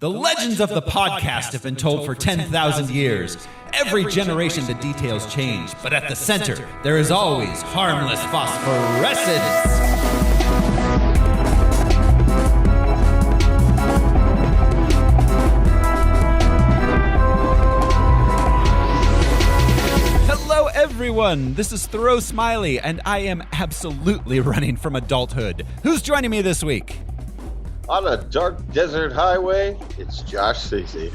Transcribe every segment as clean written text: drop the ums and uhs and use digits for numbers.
The legends of the podcast have been told for 10,000 years. Every generation the details change, but at the center, there is always harmless phosphorescence. Hello everyone, this is Thoreau Smiley, and I am absolutely running from adulthood. Who's joining me this week? On a dark desert highway, it's Josh Stacey.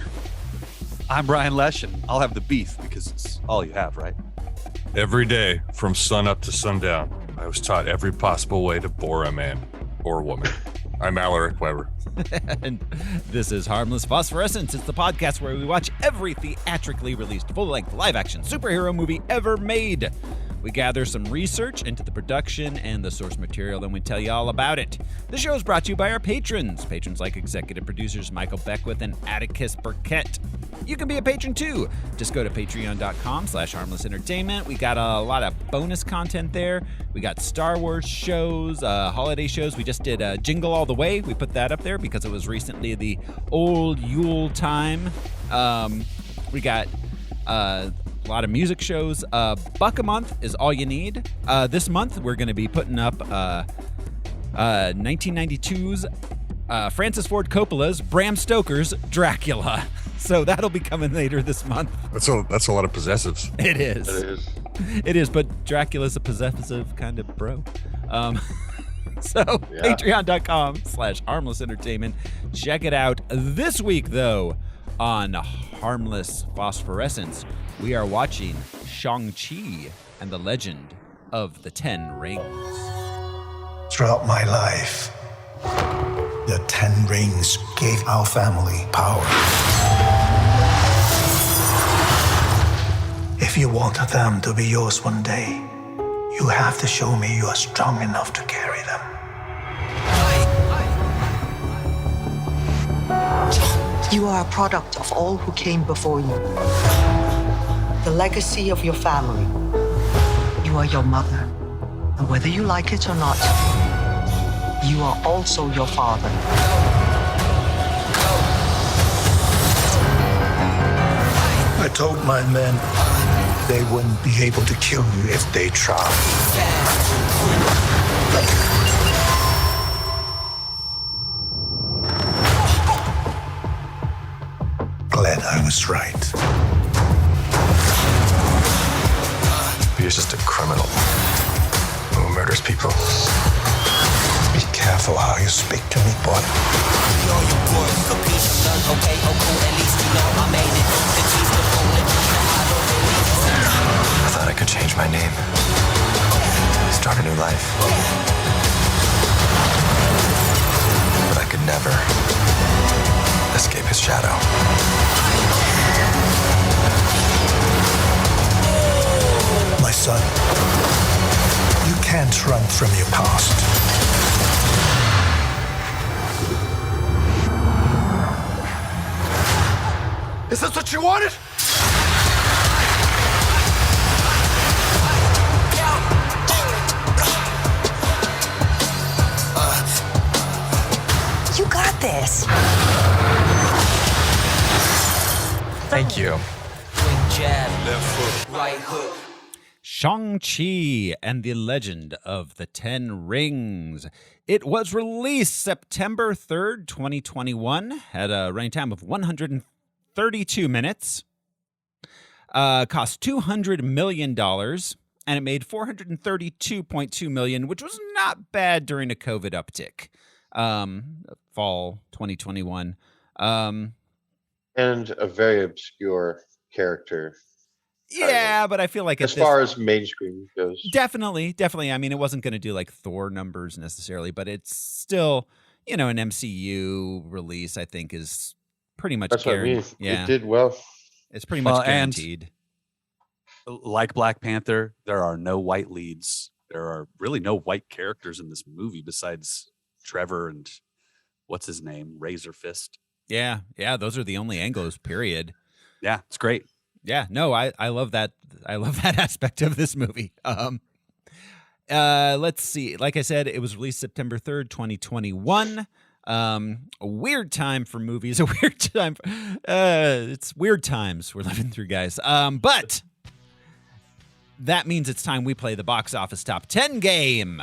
I'm Brian Lesh, and I'll have the beef because it's all you have, right? Every day, from sun up to sundown, I was taught every possible way to bore a man or woman. I'm Alaric Weber. And this is Harmless Phosphorescence. It's the podcast where we watch every theatrically released full-length live-action superhero movie ever made. We gather some research into the production and the source material, and we tell you all about it. The show is brought to you by our patrons. Patrons like executive producers Michael Beckwith and Atticus Burkett. You can be a patron too. Just go to patreon.com/harmlessentertainment. We got a lot of bonus content there. We got Star Wars shows, holiday shows. We just did Jingle All the Way. We put that up there because it was recently the old Yule time. We got a lot of music shows. $1 a month is all you need. This month, we're going to be putting up 1992's Francis Ford Coppola's Bram Stoker's Dracula. So that'll be coming later this month. That's a lot of possessives. It is. It is, but Dracula's a possessive kind of bro. Patreon.com/harmlessentertainment. Check it out. This week, though, on Harmless Phosphorescence, we are watching Shang Chi and the Legend of the Ten Rings. Throughout my life, the 10 rings gave our family power. If you want them to be yours one day, you have to show me you are strong enough to carry them. You are a product of all who came before you. The legacy of your family. You are your mother. And whether you like it or not, you are also your father. I told my men they wouldn't be able to kill you if they tried. Glad I was right. He's just a criminal who murders people. Be careful how you speak to me, boy. I thought I could change my name, start a new life. But I could never escape his shadow. My son, you can't run from your past. Is this what you wanted? You got this. Thank you. Shang Chi and the Legend of the Ten Rings. It was released September 3rd, 2021, had a running time of 132 minutes. Cost $200 million, and it made $432.2 million, which was not bad during a COVID uptick. Fall 2021. And a very obscure character. Yeah, but I feel like as far as mainstream goes, definitely. I mean, it wasn't going to do like Thor numbers necessarily, but it's still, an MCU release. I think is pretty much that's guaranteed. What I mean. Yeah, It did well. It's pretty much guaranteed. And like Black Panther, there are no white leads. There are really no white characters in this movie besides Trevor and what's his name, Razor Fist. Yeah, those are the only Anglos. Period. Yeah, it's great. Yeah, no, I love that. I love that aspect of this movie. Let's see. Like I said, it was released September 3rd, 2021. A weird time for movies. A weird time. It's weird times we're living through, guys. But that means it's time we play the box office top 10 game.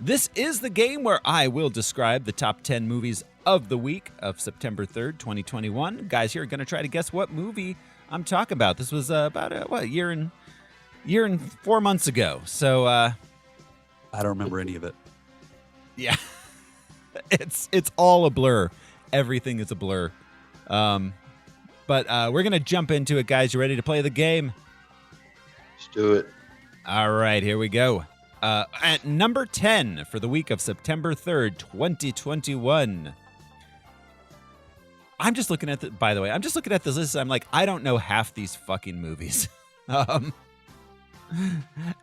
This is the game where I will describe the top 10 movies of the week of September 3rd, 2021. Guys here are going to try to guess what movie I'm talking about. This was about a year and 4 months ago. So I don't remember any of it. yeah, it's all a blur. Everything is a blur. But we're going to jump into it, guys. You ready to play the game? Let's do it. All right, here we go. At number 10 for the week of September 3rd, 2021. I'm just looking at by the way, I'm just looking at this list. I'm like, I don't know half these fucking movies.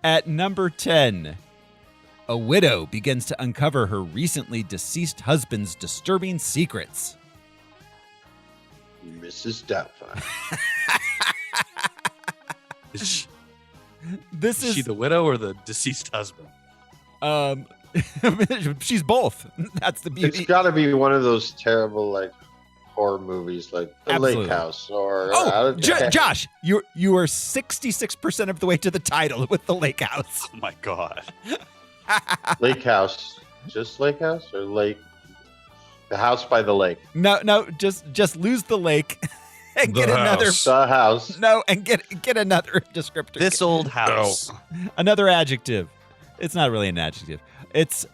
At number 10, a widow begins to uncover her recently deceased husband's disturbing secrets. Mrs. Doubtfire. Is This she the widow or the deceased husband? She's both. That's the beauty. It's got to be one of those terrible like horror movies, like The Absolutely. Lake House or. Josh, you are 66% of the way to the title with the Lake House. Oh my god. Lake House, just Lake House or Lake, the house by the lake. No, just lose the lake and The get another. house. The house. No, and get another descriptor. This old house. Another adjective. It's not really an adjective. It's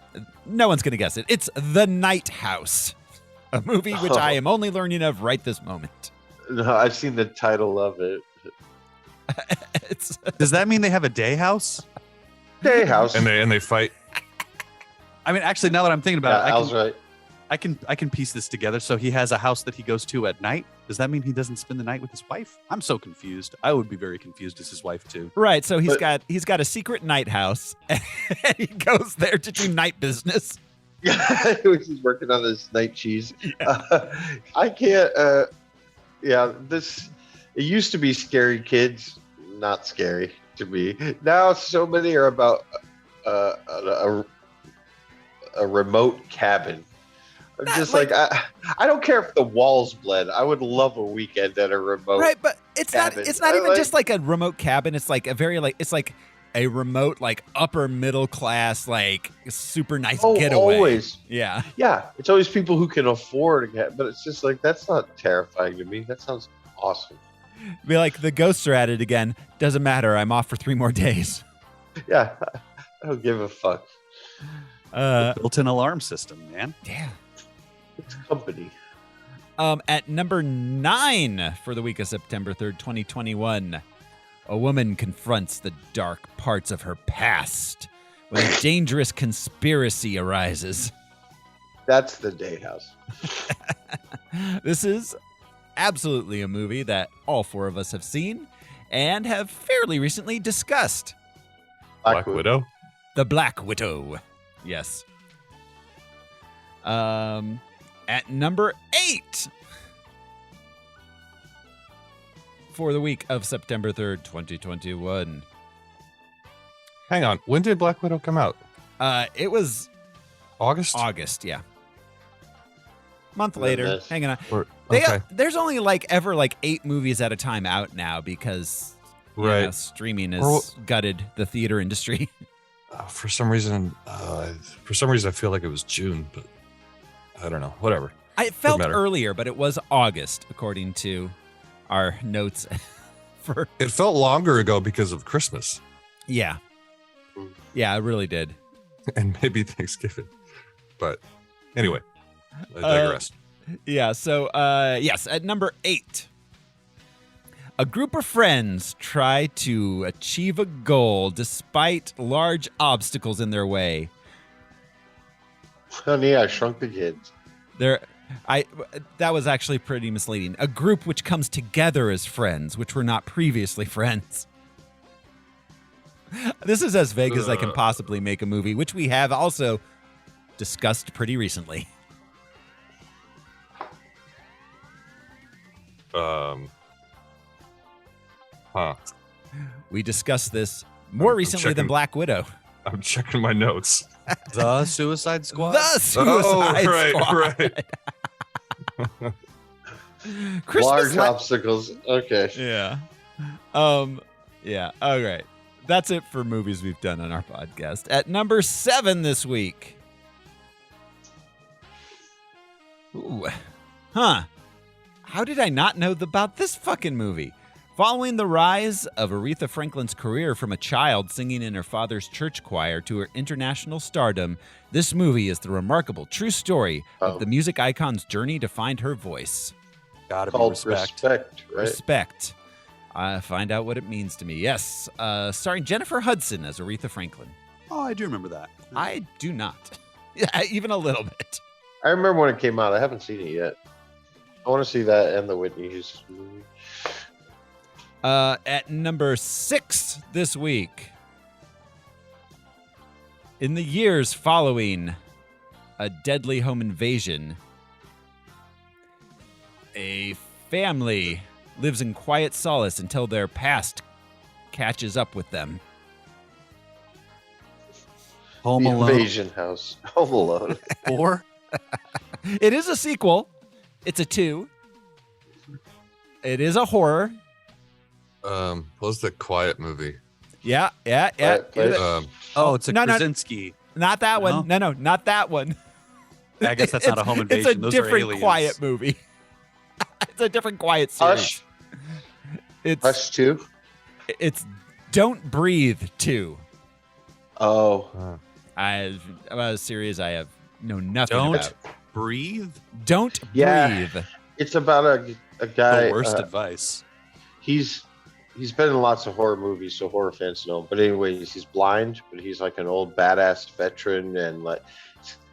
no one's gonna guess it. It's The Night House, a movie which I am only learning of right this moment. No, I've seen the title of it. It's Does that mean they have a day house? Day House. And they fight. I mean, actually, now that I'm thinking Yeah, about it, Al's right. I can piece this together. So he has a house that he goes to at night. Does that mean he doesn't spend the night with his wife? I'm so confused. I would be very confused as his wife too. right. So he's But- got a secret night house, and he goes there to do night business. He's working on his night cheese. I can't. It used to be scary kids, not scary to me. Now so many are about a remote cabin. I'm just like I don't care if the walls bled. I would love a weekend at a remote. Right, but it's not. cabin. It's not I even like- just like a remote cabin. It's like a very it's like a remote like upper middle class like super nice Oh, getaway. always. Yeah. Yeah, it's always people who can afford a cabin, but it's just like that's not terrifying to me. That sounds awesome. Be like the ghosts are at it again. Doesn't matter. I'm off for 3 more days. Yeah, I don't give a fuck. Built-in alarm system, man. Yeah. It's company. At number 9 for the week of September 3rd, 2021, a woman confronts the dark parts of her past when a dangerous conspiracy arises. That's the Day House. This is absolutely a movie that all 4 of us have seen and have fairly recently discussed. Black Widow. The Black Widow. Yes. At number 8 for the week of September 3rd, 2021. Hang on. When did Black Widow come out? It was August? August, yeah. Month later. Goodness. Hanging on. Or, okay. There's only ever 8 movies at a time out now because you Right. know, streaming has Or- gutted the theater industry. For some reason, I feel like it was June, but I don't know. Whatever. It felt matter. earlier, but it was August, according to our notes. For It felt longer ago because of Christmas yeah, it really did. and maybe Thanksgiving. But anyway, I digress. Yeah. So yes, at number 8, a group of friends try to achieve a goal despite large obstacles in their way. Honey, I Shrunk the Kids. That was actually pretty misleading. A group which comes together as friends, which were not previously friends. This is as vague as I can possibly make a movie, which we have also discussed pretty recently. Huh. We discussed this more recently than checking. Black Widow. I'm checking my notes. The Suicide Squad. The Suicide right. Squad. Christmas Large li- obstacles. Okay. Yeah. Yeah. All right. That's it for movies we've done on our podcast. At number 7 this week. Ooh. Huh. How did I not know about this fucking movie? Following the rise of Aretha Franklin's career from a child singing in her father's church choir to her international stardom, this movie is the remarkable true story of the music icon's journey to find her voice. Gotta be Called respect. Respect, right? Respect. Find out what it means to me. Yes. Starring Jennifer Hudson as Aretha Franklin. Oh, I do remember that. I do not. Yeah, even a little bit. I remember when it came out. I haven't seen it yet. I want to see that and the Whitney Houston movie. At number 6 this week. In the years following a deadly home invasion, a family lives in quiet solace until their past catches up with them. Home The Alone Invasion House. Home Alone. 4. It is a sequel. It's a 2. It is a horror. What was the Quiet movie? Yeah. Quiet Place. Oh, it's a No, no. Krasinski. Not that one. No, not that one. I guess that's not a home invasion. It's a Those are different aliens. quiet movie. It's a different quiet series. Hush. It's Hush 2. It's Don't Breathe 2. Oh. A series I have know nothing Don't about. breathe. Don't Yeah. breathe. It's about a guy. The worst advice. He's been in lots of horror movies, so horror fans know. But anyways, he's blind, but he's like an old badass veteran, and like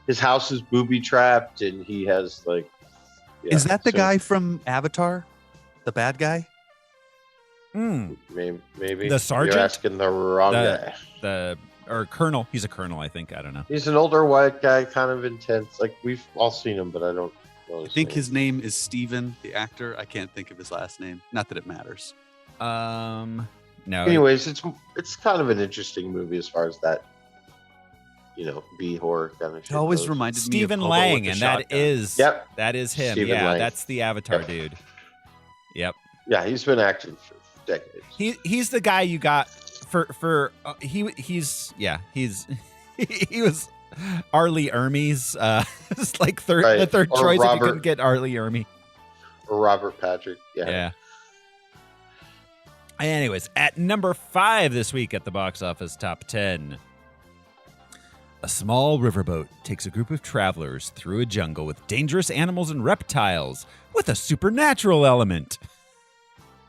his house is booby trapped, and he has like. Yeah, Is that the so guy from Avatar? The bad guy? Maybe The sergeant? You're asking the wrong guy. Or colonel. He's a colonel, I think. I don't know. He's an older white guy, kind of intense. Like we've all seen him, but I don't know. I think his name is Steven, the actor. I can't think of his last name. Not that it matters. No. Anyways, it's kind of an interesting movie as far as that, B horror kind of shit. It always goes. reminded me of Stephen Hobo Lang, with the and shotgun. that is him. Stephen yeah, Lang. that's the Avatar Yep. dude. Yep. Yeah, he's been acting for decades. He's the guy you got he was Arlie Ermey's it's like the third Or choice if you Robert- couldn't get Arlie Ermey. Or Robert Patrick. Yeah. Anyways, at number 5 this week at the box office top 10. A small riverboat takes a group of travelers through a jungle with dangerous animals and reptiles with a supernatural element.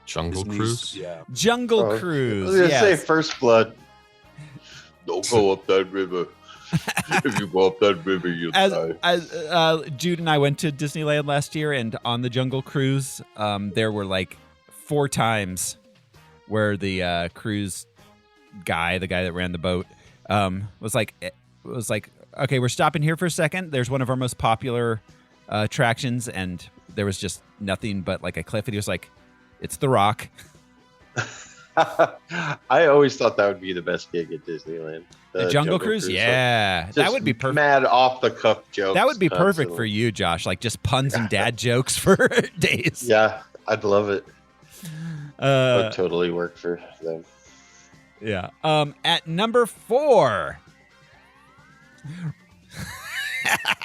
Jungle Disney's- Cruise? Yeah. Jungle I was Cruise. gonna say Yes. First Blood. Don't go up that river. If you go up that river, you'll die. As Jude and I went to Disneyland last year, and on the Jungle Cruise, there were like 4 times where the cruise guy, the guy that ran the boat, was like, okay, we're stopping here for a second. There's one of our most popular attractions, and there was just nothing but like a cliff. And he was like, "It's The Rock." I always thought that would be the best gig at Disneyland. The Jungle Cruise, Like, yeah, that just would be perfect. Mad off the cuff jokes. That would be perfect constantly. for you, Josh. Like just puns and dad jokes for days. Yeah, I'd love it. Would totally work for them. Yeah. At number 4,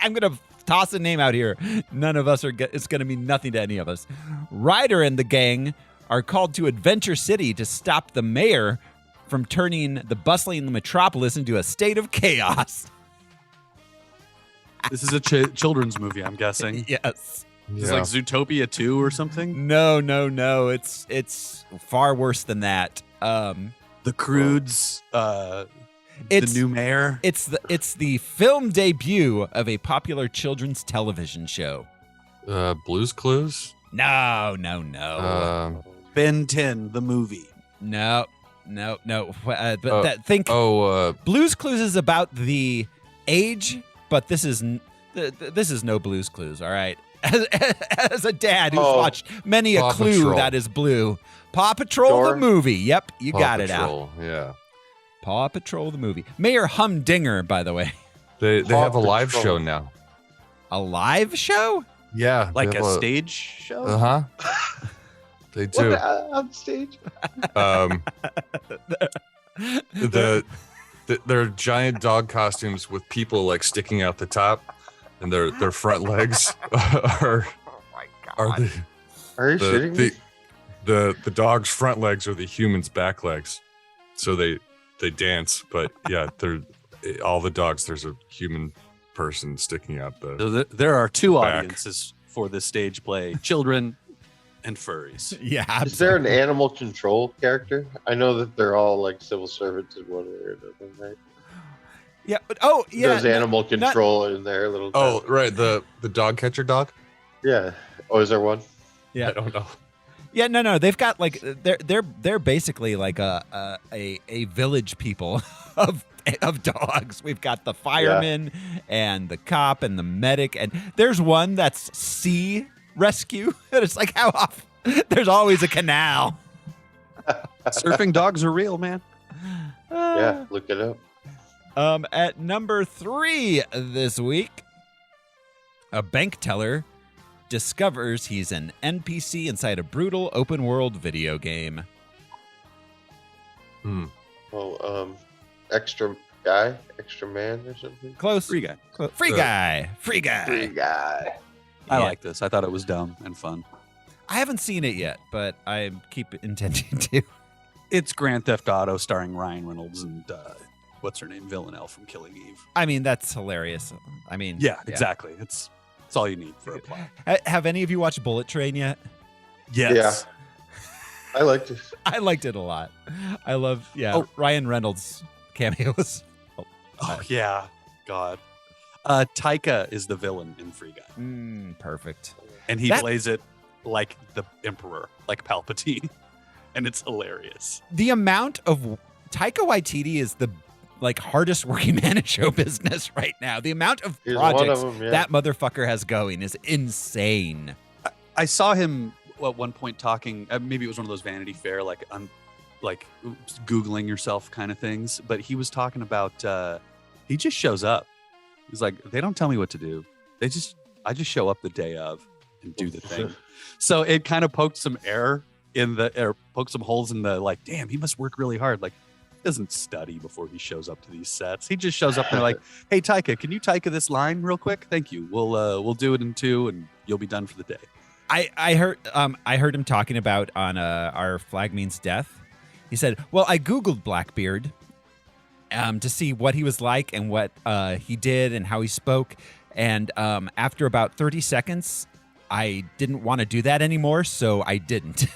I'm gonna toss a name out here. None of us are. It's gonna mean nothing to any of us. Ryder and the gang are called to Adventure City to stop the mayor from turning the bustling metropolis into a state of chaos. This is a children's movie, I'm guessing. Yes. It's like Zootopia 2 or something. No. It's far worse than that. The Croods, the new mayor. It's the film debut of a popular children's television show. Blue's Clues? No. Ben 10, the movie. No. Think Blue's Clues is about the age, but this is no Blue's Clues. All right. As a dad who's watched many Paw a clue Patrol. that is blue. Paw Patrol the movie. Yep, you Paw got it Patrol, out. Yeah. Paw Patrol the movie. Mayor Humdinger, by the way. They Paw have a live Patrol. show now. A live show? Yeah, Like they a have stage show? Uh-huh. They do. What, on stage? They're giant dog costumes with people like sticking out the top, and their front legs are the Are you shitting me? the dog's front legs are the human's back legs, so they dance. But yeah, they're all the dogs. There's a human person sticking out the. So there are two Back. audiences for this stage play: children and furries. Yeah. Is there an animal control character? I know that they're all like civil servants in one way or another, right? Yeah. But, oh, yeah. There's animal control in there, little. Oh, right, the dog catcher dog. Yeah. Oh, is there one? Yeah. I don't know. Yeah, no. They've got like they're basically like a village people of dogs. We've got the fireman and the cop and the medic, and there's one that's sea rescue. And it's like how often there's always a canal. Surfing dogs are real, man. Yeah, look it up. At number 3 this week, a bank teller discovers he's an NPC inside a brutal open world video game. Well, extra guy, extra man, or something. Close. Free guy. Free guy. Free guy. I Yeah. like this. I thought it was dumb and fun. I haven't seen it yet, but I keep intending to. It's Grand Theft Auto starring Ryan Reynolds and what's her name, Villanelle from Killing Eve. I mean, that's hilarious. I mean, Yeah, exactly. It's all you need for a plot. Have any of you watched Bullet Train yet? Yes. I liked it. I liked it a lot. I love, Ryan Reynolds cameos. Oh yeah. God. Taika is the villain in Free Guy, Perfect. and he That- plays it like the Emperor, like Palpatine, and it's hilarious. The amount of Taika Waititi is the hardest working man in show business right now. The amount of He's one of projects them, yeah. that motherfucker has going is insane. I saw him at one point talking. Maybe it was one of those Vanity Fair, like Googling yourself kind of things. But he was talking about he just shows up. He's like, they don't tell me what to do. I just show up the day of and do the thing. So it kind of poked some poked some holes in the like. Damn, he must work really hard. Like, he doesn't study before he shows up to these sets. He just shows up and they're like, hey Taika, can you Taika this line real quick? Thank you. We'll do it in 2 and you'll be done for the day. I heard him talking about on our Flag Means Death. He said, "Well, I googled Blackbeard to see what he was like and what he did and how he spoke, and after about 30 seconds, I didn't want to do that anymore, so I didn't."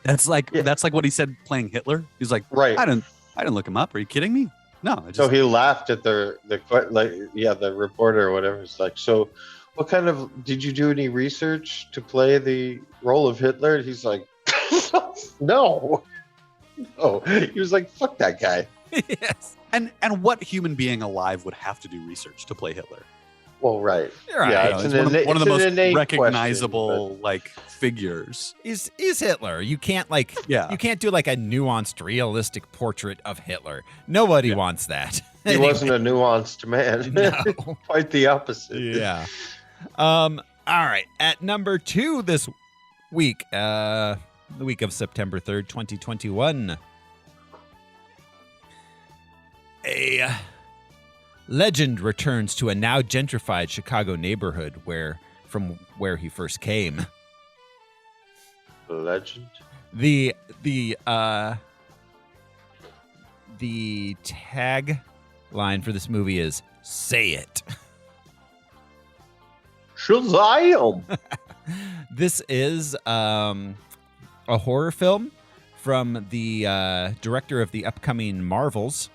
That's like what he said playing Hitler. He's like, Right. I didn't look him up. Are you kidding me? No. I just, So he laughed at the reporter or whatever. It's like, so what kind of, did you do any research to play the role of Hitler? And he's like, no. He was like, fuck that guy. Yes. and what human being alive would have to do research to play Hitler? Well, right. You're right. Yeah, You know, it's it's an one innate- of the it's an most innate recognizable question, like figures. Is Hitler. You can't Yeah. you can't do like a nuanced, realistic portrait of Hitler. Nobody wants that. but he wasn't a nuanced man. No. Quite the opposite. Yeah. All right. At number 2 this week, the week of September 3rd, 2021. A legend returns to a now gentrified Chicago neighborhood from where he first came. Legend. The tag line for this movie is "Say it." Shazam! This is a horror film from the director of the upcoming Marvels.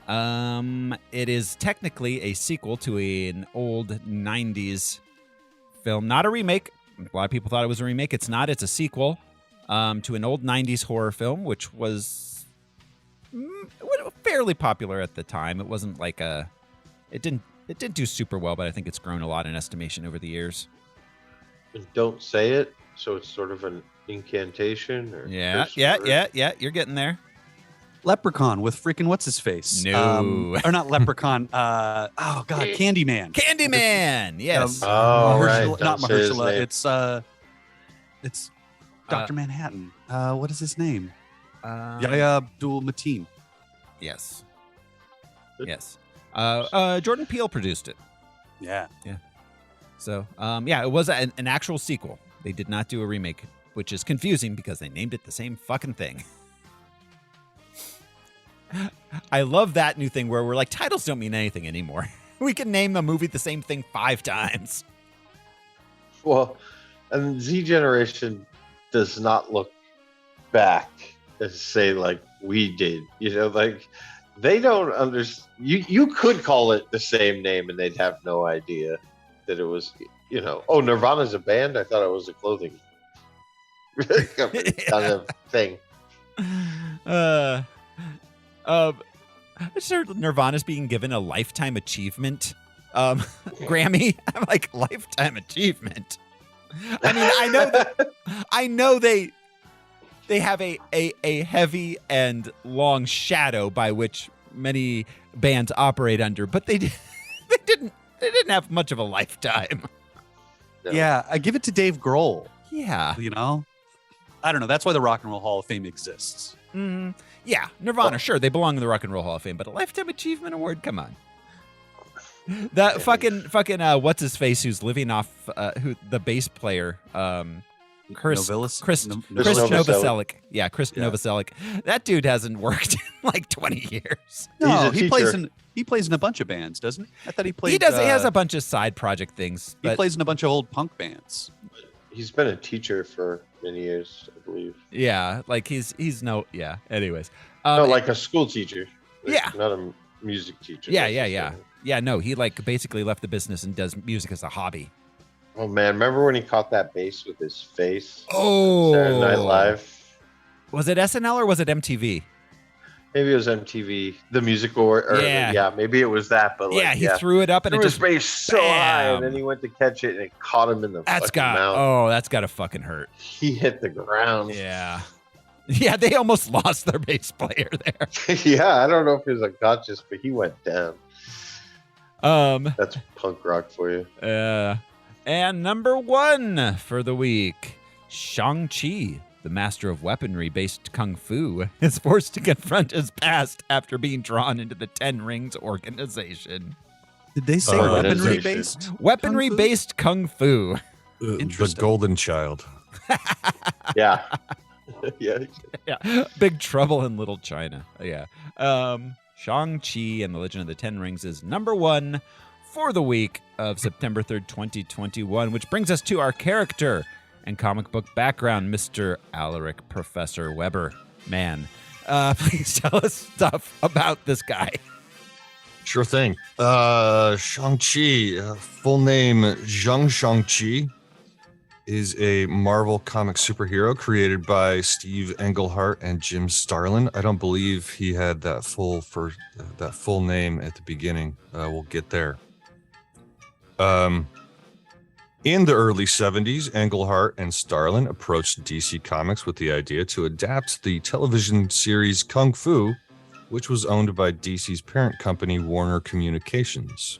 It is technically a sequel to an old 90s film, not a remake. A lot of people thought it was a remake. It's not. It's a sequel to an old 90s horror film, which was fairly popular at the time. It wasn't like it didn't do super well, but I think it's grown a lot in estimation over the years. And don't say it. So it's sort of an Incantation? Or Yeah, curse yeah, word? yeah. You're getting there. Leprechaun with freaking what's his face? No. Or not Leprechaun. Oh God, Candyman. Candyman. Yes. Oh, right. Mahershala, Don't not say his Mahershala. name. It's Dr. Manhattan. What is his name? Um, Yahya Abdul Mateen. Yes. Yes. Jordan Peele produced it. Yeah. So, it was an actual sequel. They did not do a remake, which is confusing because they named it the same fucking thing. I love that new thing where we're like, titles don't mean anything anymore. We can name the movie the same thing 5 times. Well, and Z Generation does not look back and say like we did. Like they don't understand. You could call it the same name and they'd have no idea that it was. Oh, Nirvana's a band. I thought it was a clothing company kind of thing. I just heard Nirvana's being given a lifetime achievement Grammy. I'm like, lifetime achievement. I mean, I know they have a heavy and long shadow by which many bands operate under, but they didn't have much of a lifetime. No. Yeah, I give it to Dave Grohl. Yeah. I don't know. That's why the Rock and Roll Hall of Fame exists. Yeah, Nirvana, sure, they belong in the Rock and Roll Hall of Fame, but a Lifetime Achievement Award, come on. That fucking what's his face who's living off the bass player Chris Novoselic. Yeah, Chris Novoselic. That dude hasn't worked in like 20 years. No, He's a he plays in a bunch of bands, doesn't he? I thought he played. He does. He has a bunch of side project things. He But plays in a bunch of old punk bands. He's been a teacher for many years, I believe. yeah, like he's no. Yeah. Anyways. No, like a school teacher. Yeah. Not a music teacher. Yeah. necessarily. Yeah. No, he like basically left the business and does music as a hobby. Oh man, remember when he caught that bass with his face? Oh. Saturday Night Live. Was it SNL or was it MTV? Maybe it was MTV, the musical, or Yeah. maybe it was that. But Yeah, he threw it up and threw it his just bass so high, bam. and then he went to catch it, and it caught him in the fucking mouth. that's gotta fucking hurt. He hit the ground. Yeah. Yeah, they almost lost their bass player there. Yeah, I don't know if he was unconscious, but he went down. That's punk rock for you. And number 1 for the week, Shang Chi, the master of weaponry-based kung fu, is forced to confront his past after being drawn into the Ten Rings organization. Did they say weaponry based? Weaponry-based kung fu. The Interesting. golden child. Yeah. Yeah. Yeah, Big Trouble in Little China. Yeah. Shang-Chi and the Legend of the Ten Rings is number 1 for the week of September 3rd, 2021, which brings us to our character and comic book background, Mr. Alaric Professor Weber. Man, please tell us stuff about this guy. Sure thing. Shang-Chi, full name Zhang Shang-Chi, is a Marvel comic superhero created by Steve Englehart and Jim Starlin. I don't believe he had that full name at the beginning. We'll get there. In the early 70s, Englehart and Starlin approached DC Comics with the idea to adapt the television series Kung Fu, which was owned by DC's parent company, Warner Communications.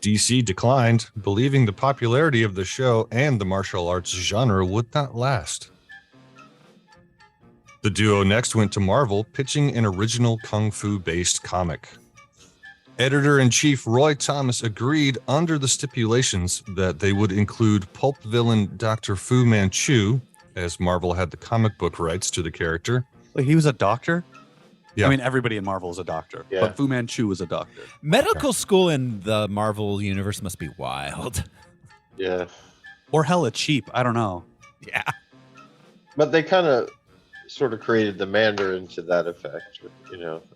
DC declined, believing the popularity of the show and the martial arts genre would not last. The duo next went to Marvel, pitching an original Kung Fu-based comic. Editor-in-chief Roy Thomas agreed under the stipulations that they would include pulp villain Dr. Fu Manchu, as Marvel had the comic book rights to the character. Like he was a doctor? Yeah. I mean, everybody in Marvel is a doctor, Yeah. but Fu Manchu was a doctor. Medical school in the Marvel universe must be wild. Yeah. Or hella cheap. I don't know. Yeah. But they kind of sort of created the Mandarin to that effect.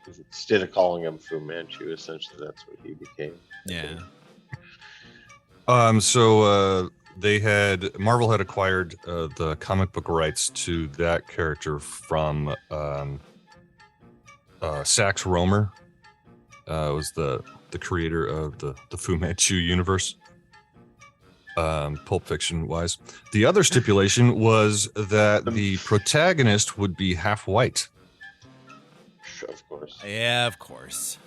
Instead of calling him Fu Manchu, essentially that's what he became. Yeah. Marvel had acquired the comic book rights to that character from Sax Rohmer. Was the creator of the Fu Manchu universe. Pulp Fiction wise. The other stipulation was that the protagonist would be half white. Of course. Yeah, of course.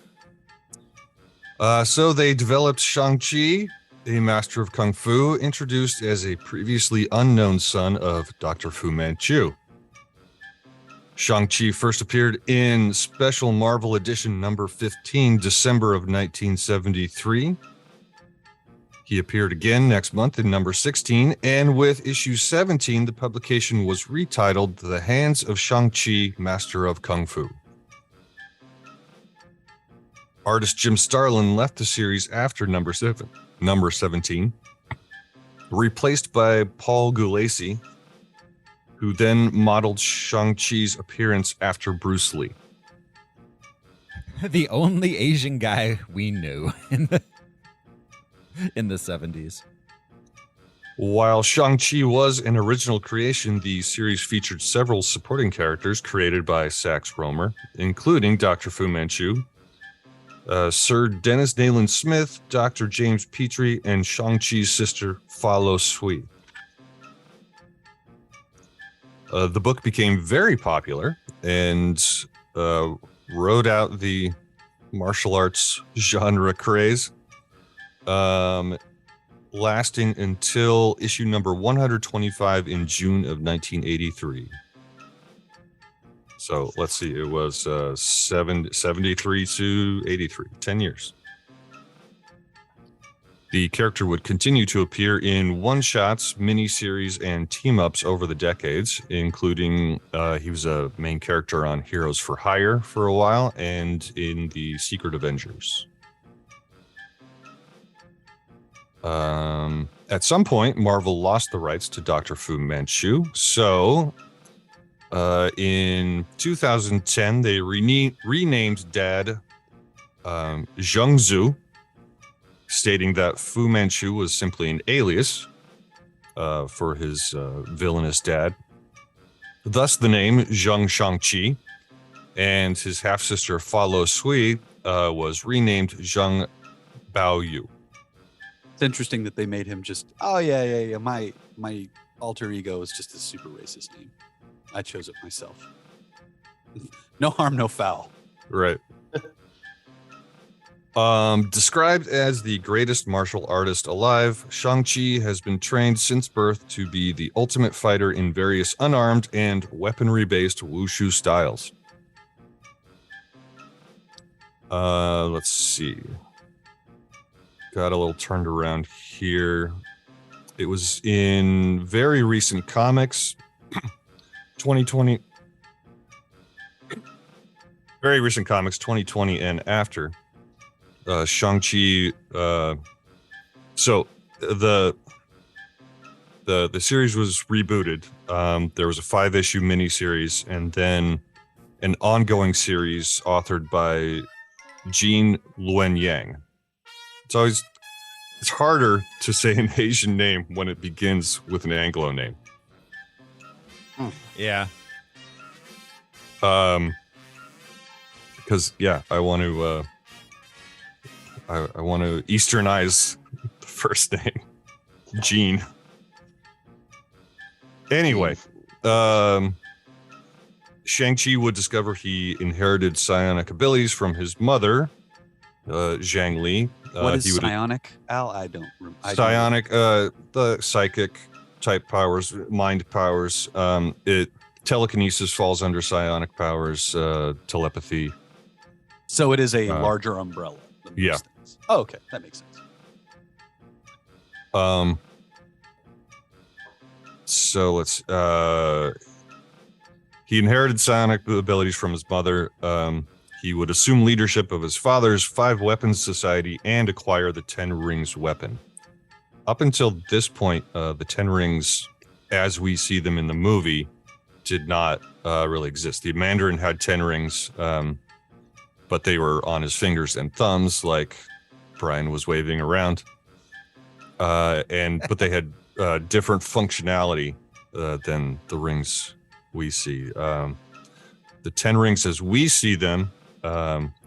So they developed Shang Chi, a master of kung fu, introduced as a previously unknown son of Dr. Fu Manchu. Shang Chi first appeared in Special Marvel Edition number 15, December of 1973. He appeared again next month in number 16, and with issue 17, the publication was retitled The Hands of Shang-Chi, Master of Kung Fu. Artist Jim Starlin left the series after number 17, replaced by Paul Gulacy, who then modeled Shang-Chi's appearance after Bruce Lee. The only Asian guy we knew in the 70s. While Shang-Chi was an original creation, the series featured several supporting characters created by Sax Rohmer, including Dr. Fu Manchu, Sir Dennis Nayland Smith, Dr. James Petrie, and Shang-Chi's sister, Fa Lo Sui. The book became very popular and rode out the martial arts genre craze, lasting until issue number 125 in June of 1983. So let's see, it was 73 to 83, 10 years. The character would continue to appear in one-shots, miniseries, and team-ups over the decades, including he was a main character on Heroes for Hire for a while and in the Secret Avengers. At some point, Marvel lost the rights to Dr. Fu Manchu, so in 2010, they renamed Dad Zheng Zhu, stating that Fu Manchu was simply an alias for his villainous dad. Thus, the name Zheng Shang-Chi, and his half-sister Fa Lo Sui was renamed Zheng Bao Yu. It's interesting that they made him just, yeah. My alter ego is just a super racist name. I chose it myself. No harm, no foul. Right. Described as the greatest martial artist alive, Shang-Chi has been trained since birth to be the ultimate fighter in various unarmed and weaponry-based wushu styles. Let's see. Got a little turned around here. It was in very recent comics, 2020. Very recent comics, 2020 and after. Shang-Chi. So the series was rebooted. There was a 5-issue miniseries and then an ongoing series authored by Jean Luen Yang. It's harder to say an Asian name when it begins with an Anglo name. Yeah. Because I want to I want to Easternize the first name, Gene. Anyway, Shang-Chi would discover he inherited psionic abilities from his mother, Zhang Li. What is psionic, Al? I don't remember. Psionic, the psychic type powers, mind powers. Telekinesis falls under psionic powers, telepathy. So it is a larger umbrella. Yeah. Things. Oh, okay. That makes sense. So let's, he inherited psionic abilities from his mother. He would assume leadership of his father's 5 Weapons Society and acquire the 10 Rings weapon. Up until this point, the 10 Rings, as we see them in the movie, did not really exist. The Mandarin had 10 rings, but they were on his fingers and thumbs, like Brian was waving around. But they had different functionality than the rings we see. The 10 Rings, as we see them,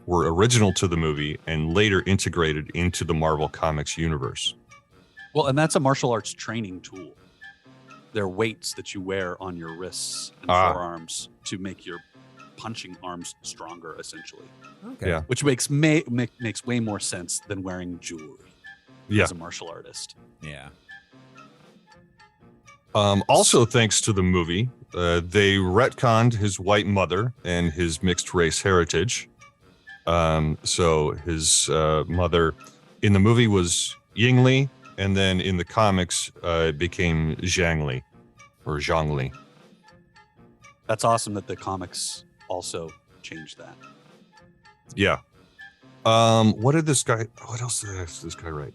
were original to the movie and later integrated into the Marvel Comics universe. Well, and that's a martial arts training tool. They're weights that you wear on your wrists and forearms to make your punching arms stronger, essentially. Okay. Yeah. Which makes way more sense than wearing jewelry as a martial artist. Yeah. Also, thanks to the movie, they retconned his white mother and his mixed race heritage. So his mother in the movie was Yingli, and then in the comics, it became Zhangli or Zhongli. That's awesome that the comics also changed that. Yeah. What else did this guy write?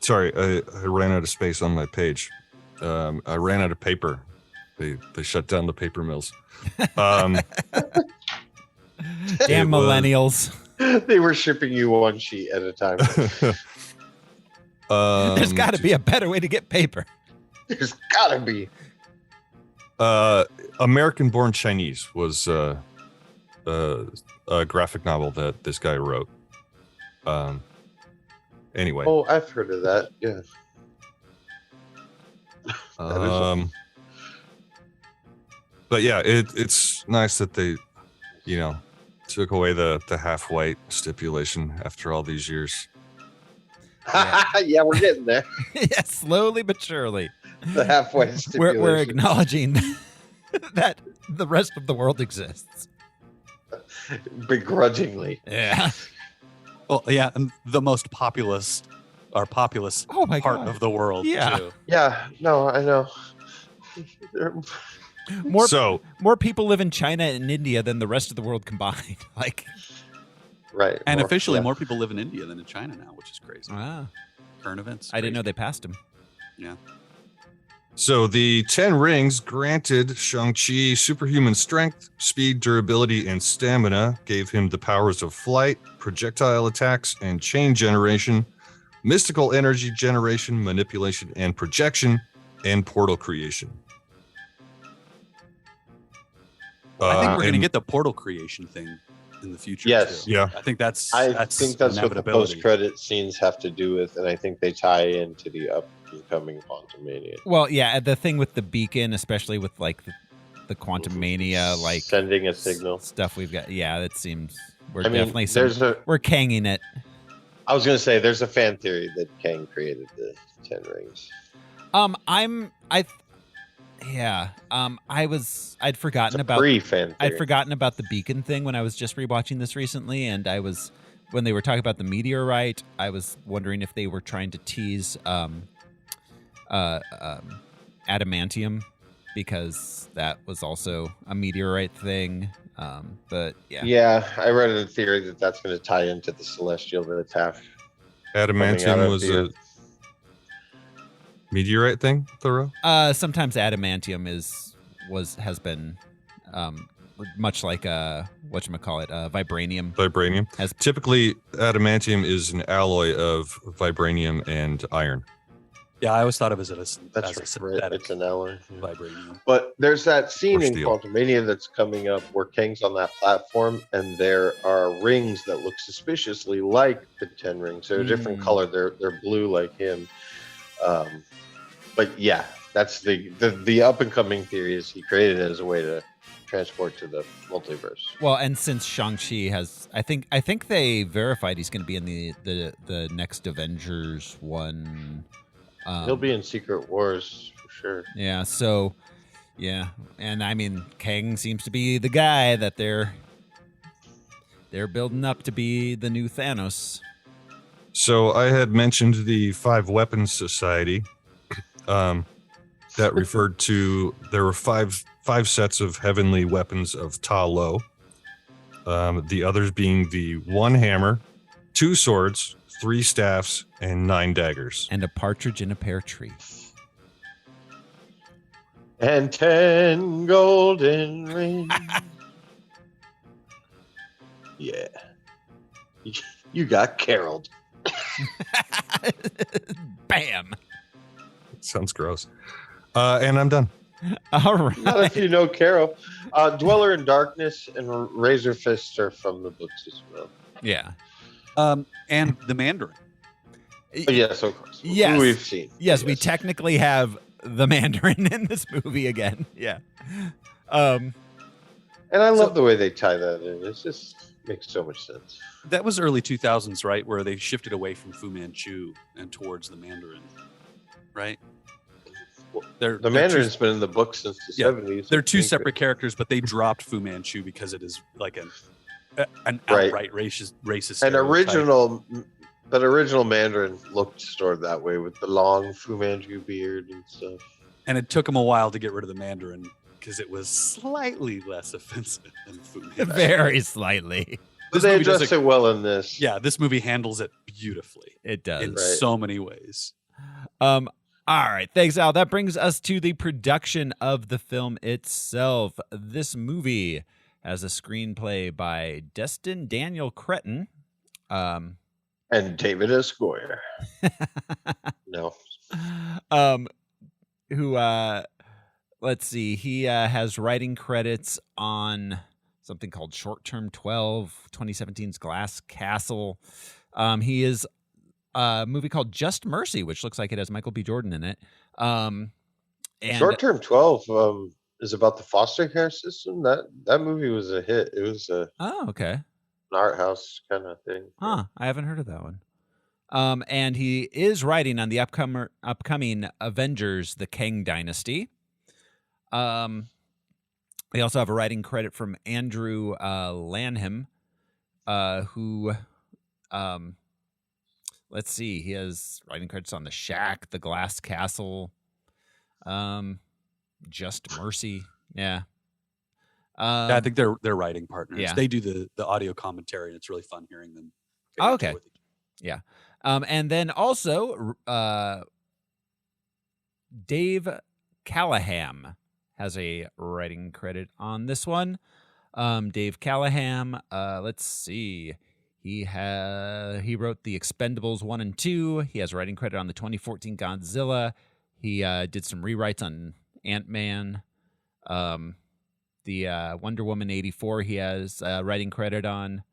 Sorry, I ran out of space on my page. I ran out of paper. They shut down the paper mills. Damn millennials. They were shipping you one sheet at a time. There's got to be a better way to get paper. There's gotta be. American Born Chinese was a graphic novel that this guy wrote. Anyway. Oh, I've heard of that. Yeah. But yeah, it's nice that they, took away the half white stipulation after all these years. Yeah, we're getting there. Yeah, slowly but surely. The halfway stipulation. We're acknowledging that the rest of the world exists. Begrudgingly. Yeah. Well, yeah, and the most populous part of the world, too. Yeah, no, I know. More people live in China and India than the rest of the world combined. Right. And officially, more people live in India than in China now, which is crazy. Wow. Current events. I didn't know they passed him. Yeah. So the 10 rings granted Shang-Chi superhuman strength, speed, durability, and stamina, gave him the powers of flight, projectile attacks, and chain generation, mystical energy generation, manipulation, and projection, and portal creation. I think we're going to get the portal creation thing in the future. Yes. Too. Yeah. I think that's what the post-credit scenes have to do with, and I think they tie into the upcoming Quantumania. Well, yeah, the thing with the beacon, especially with the Quantumania, sending a signal stuff we've got. Yeah, that seems we're Kanging it. I was going to say there's a fan theory that Kang created the 10 rings. I'd forgotten about the beacon thing when I was just rewatching this recently, and when they were talking about the meteorite, I was wondering if they were trying to tease adamantium, because that was also a meteorite thing. But yeah. Yeah, I read a theory that that's going to tie into the celestial that's half. Adamantium was a meteorite thing, Thoreau? Sometimes adamantium has been much like vibranium. Vibranium. Typically, adamantium is an alloy of vibranium and iron. Yeah, I always thought of it as a synthetic. It's an alloy. Vibranium. But there's that scene in Quantumania that's coming up where Kang's on that platform, and there are rings that look suspiciously like the 10 rings. They're a different color. They're blue like him. But yeah, that's the up and coming theory is he created it as a way to transport to the multiverse. Well, and since Shang-Chi has, I think they verified he's going to be in the next Avengers one. He'll be in Secret Wars for sure. Yeah. So, yeah, and I mean, Kang seems to be the guy that they're building up to be the new Thanos. So I had mentioned the 5 Weapons Society. That referred to there were five sets of heavenly weapons of Ta Lo. The others being the 1 hammer, 2 swords, 3 staffs, and 9 daggers. And a partridge in a pear tree. And 10 golden rings. Yeah. You got caroled. Bam. Sounds gross. And I'm done. All right. Not if you know Carol. Dweller in Darkness and Razor Fist are from the books as well. Yeah. And the Mandarin. Yes, of course. Yes. Who we've seen. Yes, we technically have the Mandarin in this movie again. Yeah. And I love the way they tie that in. It just makes so much sense. That was early 2000s, right? Where they shifted away from Fu Manchu and towards the Mandarin, right? The Mandarin's been in the book since the 70s. They're two separate characters, but they dropped Fu Manchu because it is like an outright racist and stereotype. original Mandarin looked sort of that way with the long Fu Manchu beard and stuff. And it took them a while to get rid of the Mandarin because it was slightly less offensive than Fu Manchu. Very slightly. But they addressed it well in this. Yeah, this movie handles it beautifully. It does. In so many ways. All right. Thanks, Al. That brings us to the production of the film itself. This movie has a screenplay by Destin Daniel Cretton. And David S. Goyer. No. Who, let's see, he has writing credits on something called Short Term 12, 2017's Glass Castle. He is a movie called Just Mercy, which looks like it has Michael B. Jordan in it. And Short Term 12 is about the foster care system. That movie was a hit. It was okay. An art house kind of thing. Huh. I haven't heard of that one. And he is writing on the upcoming Avengers, the Kang Dynasty. We also have a writing credit from Andrew Lanham, who, let's see, he has writing credits on The Shack, The Glass Castle, Just Mercy. Yeah. Yeah, I think they're writing partners. Yeah. They do the audio commentary, and it's really fun hearing them. Oh, okay. Yeah. And then also, Dave Callahan has a writing credit on this one. Dave Callahan, let's see. He wrote The Expendables 1 and 2. He has a writing credit on the 2014 Godzilla. He did some rewrites on Ant-Man. The Wonder Woman 84 he has a writing credit on.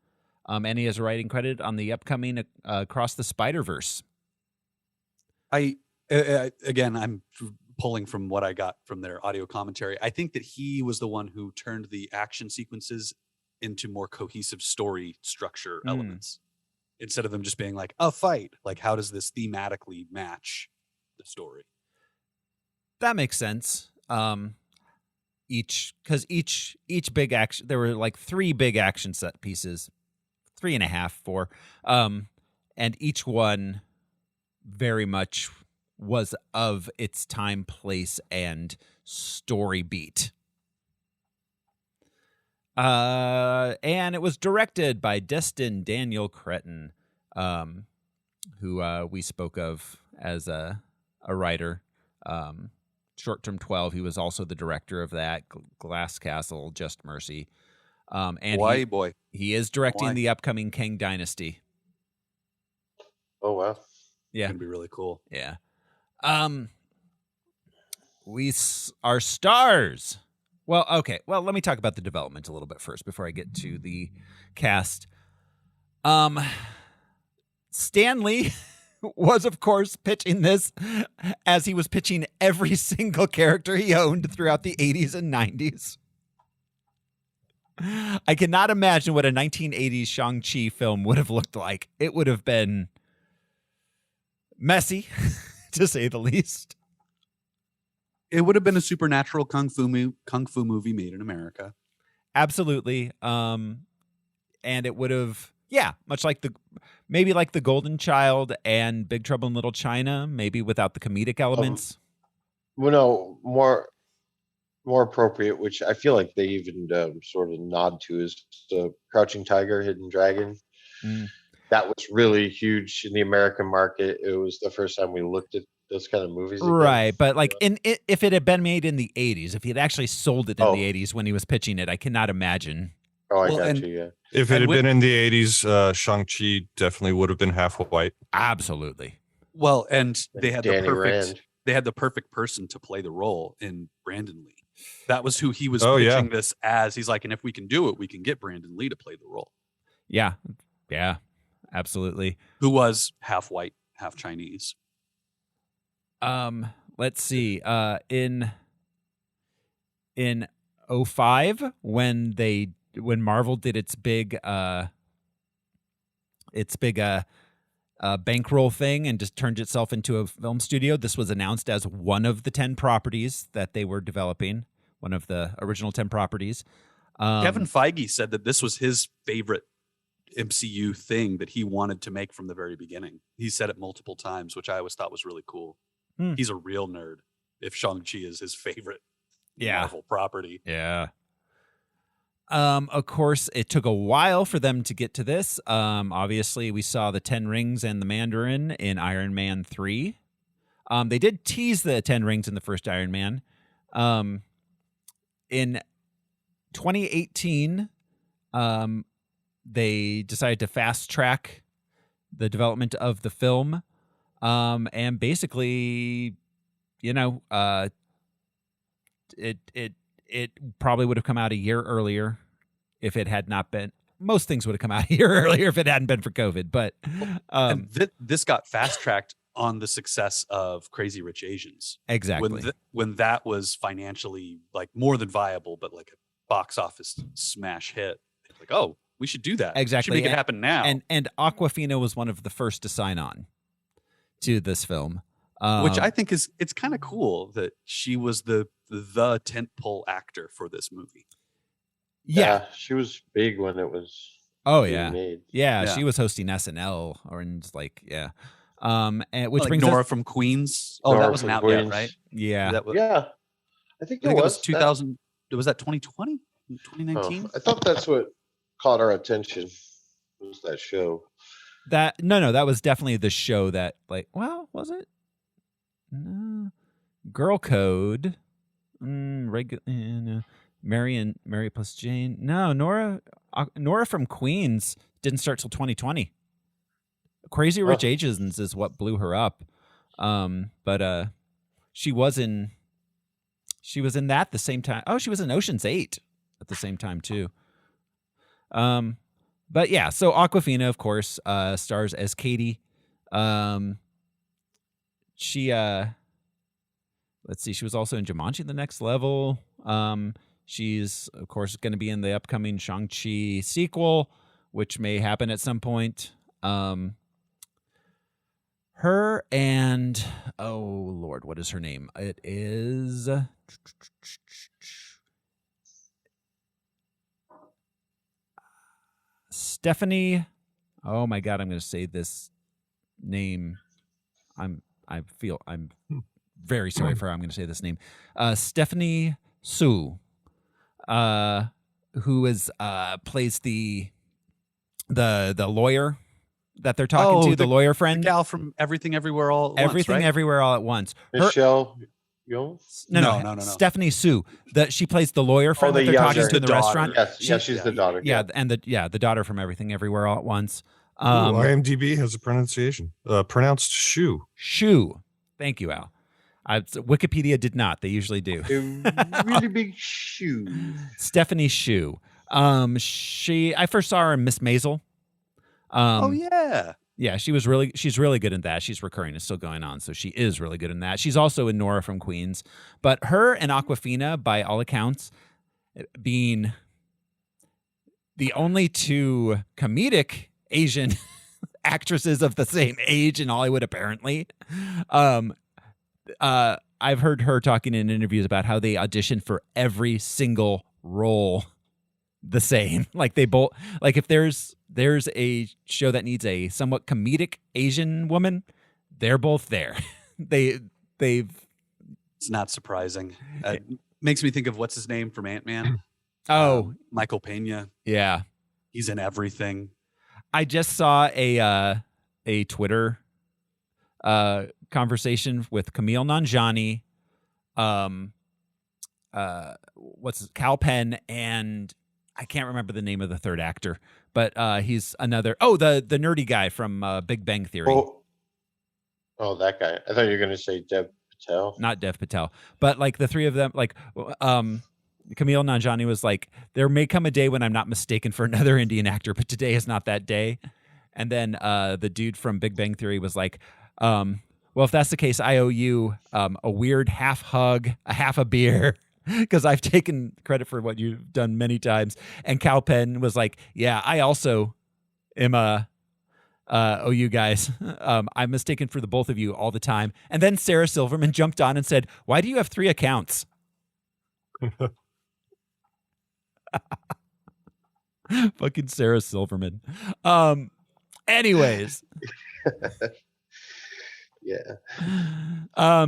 And he has a writing credit on the upcoming Across the Spider-Verse. Again, I'm pulling from what I got from their audio commentary. I think that he was the one who turned the action sequences into more cohesive story structure elements. Instead of them just being like a fight. Like, how does this thematically match the story? That makes sense. Each big action, there were like 3 big action set pieces, 3.5, 4, and each one very much was of its time, place, and story beat. And it was directed by Destin Daniel Cretton, who we spoke of as a writer. Short Term 12, he was also the director of that, Glass Castle, Just Mercy. And he is directing the upcoming Kang Dynasty. Oh, wow. Yeah. It's going to be really cool. Yeah. Our stars. Well, okay. Well, let me talk about the development a little bit first before I get to the cast. Stanley was, of course, pitching this as he was pitching every single character he owned throughout the 80s and 90s. I cannot imagine what a 1980s Shang Chi film would have looked like. It would have been messy, to say the least. It would have been a supernatural kung fu movie made in America. Absolutely. And it would have, much like maybe like The Golden Child and Big Trouble in Little China, maybe without the comedic elements. Well, no, more appropriate, which I feel like they even sort of nod to, is the Crouching Tiger, Hidden Dragon. That was really huge in the American market. It was the first time we looked at those kind of movies again. Right, but like if it had been made in the 80s, if he had actually sold it in the 80s when he was pitching it, I cannot imagine. Oh, I got you, yeah. If it had been in the 80s, Shang-Chi definitely would have been half white. Absolutely. Well, and they had the perfect person to play the role in Brandon Lee. That was who he was pitching this as. He's like, and if we can do it, we can get Brandon Lee to play the role. Yeah. absolutely. Who was half white, half Chinese. Let's see. In '05, when Marvel did its big bankroll thing and just turned itself into a film studio, this was announced as one of the 10 properties that they were developing, one of the original 10 properties. Kevin Feige said that this was his favorite MCU thing that he wanted to make from the very beginning. He said it multiple times, which I always thought was really cool. He's a real nerd if Shang-Chi is his favorite Marvel property. Yeah. Of course, it took a while for them to get to this. Obviously, we saw the 10 Rings and the Mandarin in Iron Man 3. They did tease the 10 Rings in the first Iron Man. In 2018, they decided to fast track the development of the film. And basically, it probably would have come out a year earlier if it had not been. Most things would have come out a year earlier if it hadn't been for COVID. But and this got fast tracked on the success of Crazy Rich Asians. Exactly. When that was financially like more than viable, but like a box office smash hit. Like, oh, we should do that. Exactly. We should make it happen now. And Awkwafina was one of the first to sign on to this film. Which I think it's kind of cool that she was the tentpole actor for this movie. Yeah, she was big when it was. Oh being made. Yeah, she was hosting SNL and which like brings Nora us from Queens. Oh, Nora that wasn't from out Queens. yet, right? Yeah, Yeah, I think it was was 2000. Was that 2020? 2019? I thought that's what caught our attention. Was that show? that was definitely the show that was it? No. Girl Code. Mary plus Jane. No, Nora from Queens didn't start till 2020. Crazy Rich Asians is what blew her up. But she was in that the same time. Oh, she was in Ocean's 8 at the same time too. But yeah, so Awkwafina, of course, stars as Katie. She let's see, she was also in Jumanji: The Next Level. She's of course going to be in the upcoming Shang-Chi sequel, which may happen at some point. Her and oh Lord, what is her name? It is Stephanie. Oh my God, I'm going to say this name. I'm very sorry for how I'm going to say this name. Stephanie Su, who is plays the lawyer that they're talking to, the lawyer friend, the gal from Everything Everywhere All at Everything Once, right? Everywhere All at Once. Michelle Yeoh? No. Stephanie Su. She plays the lawyer friend that they're talking to in the restaurant. Yes, she's the daughter. Yeah, and the daughter from Everything Everywhere All at Once. IMDb has a pronunciation. Pronounced shoe. Shoe. Thank you, Al. Wikipedia did not. They usually do. A really big shoe. Stephanie Shu. I first saw her in Miss Maisel. Oh yeah. Yeah, she's really good in that. She's recurring. It's still going on, so she is really good in that. She's also in Nora from Queens. But her and Awkwafina, by all accounts, being the only two comedic Asian actresses of the same age in Hollywood, apparently. I've heard her talking in interviews about how they audition for every single role the same. Like they both, like if there's a show that needs a somewhat comedic Asian woman, they're both there. they've. It's not surprising. Makes me think of what's his name from Ant-Man. Michael Pena. Yeah, he's in everything. I just saw a Twitter conversation with Camille Nanjiani, Cal Penn, and I can't remember the name of the third actor, but he's another. Oh, the nerdy guy from Big Bang Theory. Oh, that guy. I thought you were going to say Dev Patel. Not Dev Patel, but like the three of them, like Camille Nanjiani was like, there may come a day when I'm not mistaken for another Indian actor, but today is not that day. And then the dude from Big Bang Theory was like, well, if that's the case, I owe you a weird half hug, a half a beer, because I've taken credit for what you've done many times. And Cal Penn was like, yeah, I also am owe you guys. I'm mistaken for the both of you all the time. And then Sarah Silverman jumped on and said, why do you have 3 accounts? Fucking Sarah Silverman. Anyways. Yeah.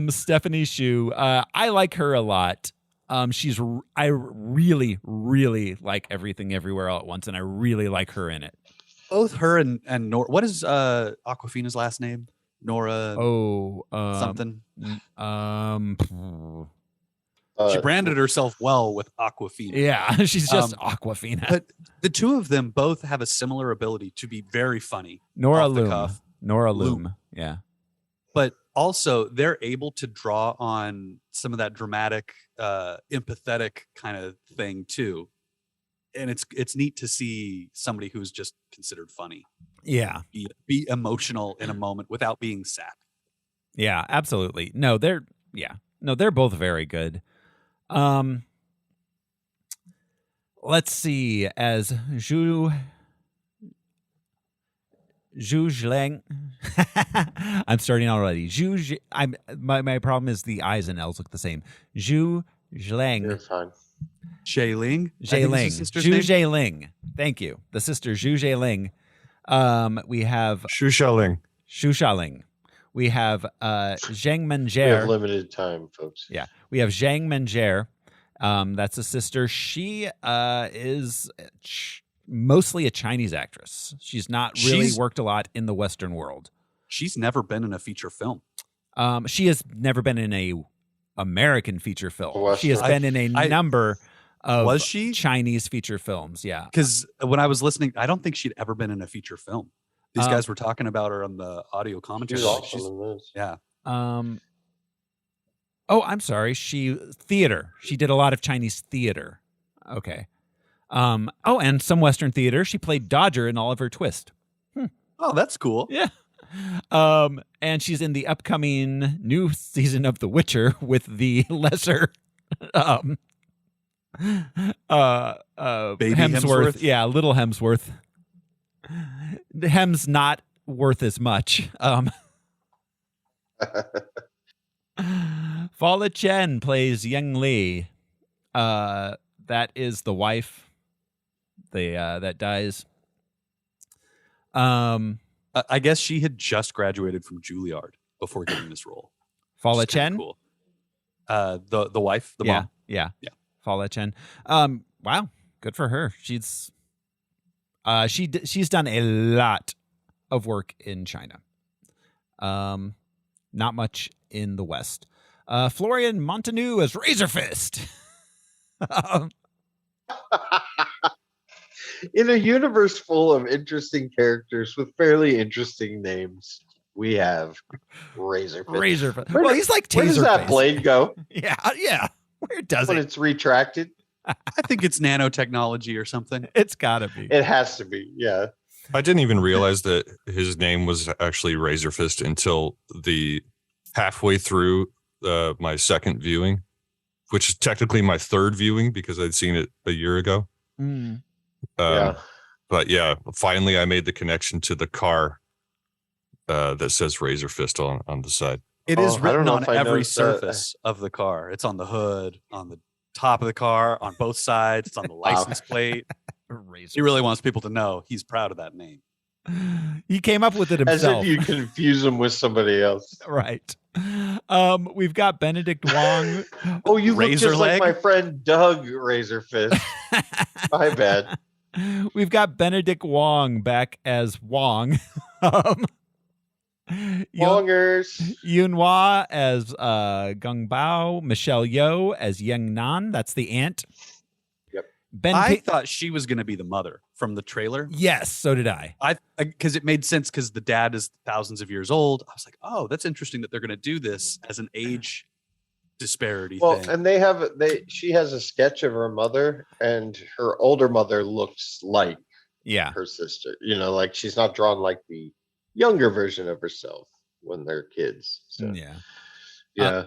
Stephanie Shu. I like her a lot. I really, really like Everything Everywhere All at Once, and I really like her in it. Both her and Nora. What is Awkwafina's last name? Nora. Something. She branded herself well with Awkwafina. Yeah, she's just Awkwafina. But the two of them both have a similar ability to be very funny. Nora off the Loom. cuff. Nora Loom. Yeah. But also, they're able to draw on some of that dramatic, empathetic kind of thing too. And it's neat to see somebody who's just considered funny. Yeah. Be emotional in a moment without being sad. Yeah, absolutely. No, they're both very good. Let's see, as Zhu Zheng. I'm starting already. My problem is the I's and L's look the same. Zhu Zheng. You're fine. Ling. Zhu Zheling. Thank you. The sister Zhu Zheling. We have Shu Xiaoling. Shu Xiaoling. We have Zhang We Menjie. have limited time, folks. Yeah. We have Zhang Menjie. That's a sister. She is mostly a Chinese actress. She's not really worked a lot in the Western world. She's never been in a feature film. She has never been in a American feature film. Western. She has been in a number of Was she? Chinese feature films. Yeah. Because when I was listening, I don't think she'd ever been in a feature film. These guys were talking about her on the audio commentary. She's awesome in this. Yeah. Oh, I'm sorry. Theater. She did a lot of Chinese theater. Okay. And some Western theater. She played Dodger in Oliver Twist. Oh, that's cool. Yeah. And she's in the upcoming new season of The Witcher with the lesser Baby Hemsworth. Yeah, little Hemsworth. Hem's not worth as much. Fala Chen plays Young Lee. That is the wife that dies. I guess she had just graduated from Juilliard before getting this role. Fala Chen? Cool. The wife, the mom. Yeah. Fala Chen. Wow, good for her. She's done a lot of work in China. Not much in the West. Florian Montanou as Razor Fist. In a universe full of interesting characters with fairly interesting names, we have Razor Fist. Razor Fist. Well, he's like Taser. Where does that Face. blade go? Yeah. Where does When it? it's retracted? I think it's nanotechnology or something. It's gotta be. It has to be, yeah. I didn't even realize that his name was actually Razor Fist until the halfway through my second viewing, which is technically my third viewing because I'd seen it a year ago. But yeah, finally I made the connection to the car that says Razor Fist on the side. It is I don't written know on if I every noticed that. surface of the car. It's on the hood, on the top of the car, on both sides. It's on the license plate. He really wants people to know he's proud of that name. He came up with it As himself. if you confuse him with somebody else. Right. We've got Benedict Wong. Oh, you look Razor just leg? like my friend Doug Razor Fist. My bad. We've got Benedict Wong back as Wong. Wongers. Yun Hua as Gung Bao. Michelle Yeoh as Young Nan. That's the aunt. Yep. I thought she was going to be the mother from the trailer. Yes, so did I. Because it made sense because the dad is thousands of years old. I was like, oh, that's interesting that they're going to do this as an age disparity thing. And she has a sketch of her mother, and her older mother looks like Yeah. her sister. Like she's not drawn like the younger version of herself when they're kids. So Yeah. yeah.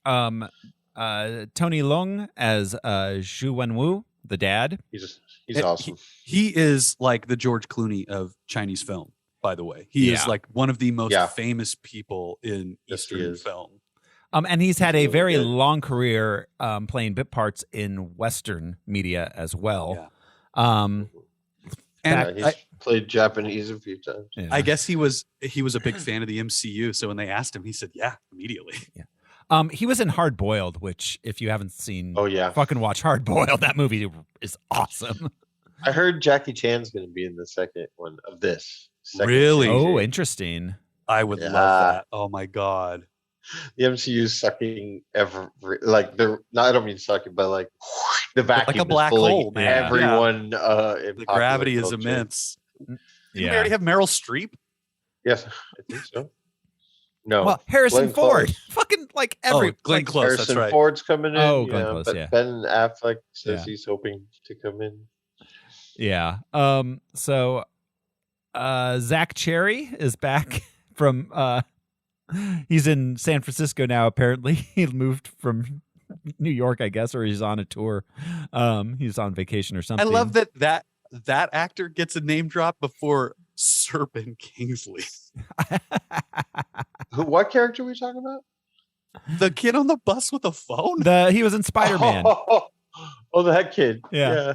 Tony Leung as Zhu Wenwu, the dad. He's awesome. He is like the George Clooney of Chinese film, by the way. He is like one of the most famous people in Eastern film. And he's had a really very good. long career playing bit parts in Western media as well. And he's played Japanese a few times. Yeah. I guess he was a big fan of the MCU. So when they asked him, he said, "Yeah," immediately. Yeah. He was in Hard Boiled, which if you haven't seen, fucking watch Hard Boiled. That movie is awesome. I heard Jackie Chan's going to be in the second one of this. Really? Oh, interesting. I would love that. Oh my God. The MCU is sucking like they're not. I don't mean sucking, but like the vacuum like a black is pulling hole, man. everyone. The gravity is immense. Didn't we already have Meryl Streep? Yes, I think so. No, well, Harrison Glenn Ford, Close. fucking like every Glenn Close. Harrison That's right. Ford's coming in. Oh, Glenn Close, but yeah. Ben Affleck says he's hoping to come in. Yeah. So, Zach Cherry is back from. He's in San Francisco now. Apparently, he moved from New York, I guess, or he's on a tour. He's on vacation or something. I love that actor gets a name drop before Sir Ben Kingsley. What character are we talking about? The kid on the bus with a phone? He was in Spider-Man. Oh, that kid. Yeah.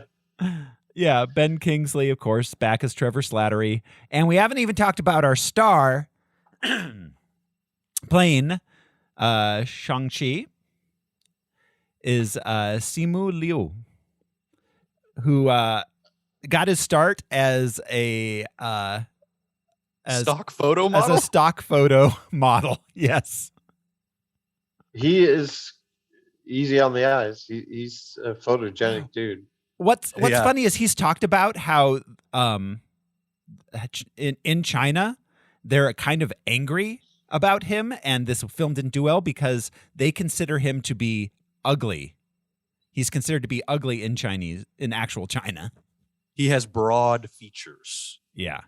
Yeah, Ben Kingsley, of course, back as Trevor Slattery. And we haven't even talked about our star playing Shang-Chi is Simu Liu, who got his start as a stock photo model? As a stock photo model, yes. He is easy on the eyes. He's a photogenic dude. What's funny is he's talked about how in China they're kind of angry about him, and this film didn't do well because they consider him to be ugly. He's considered to be ugly in actual China. He has broad features. Yeah.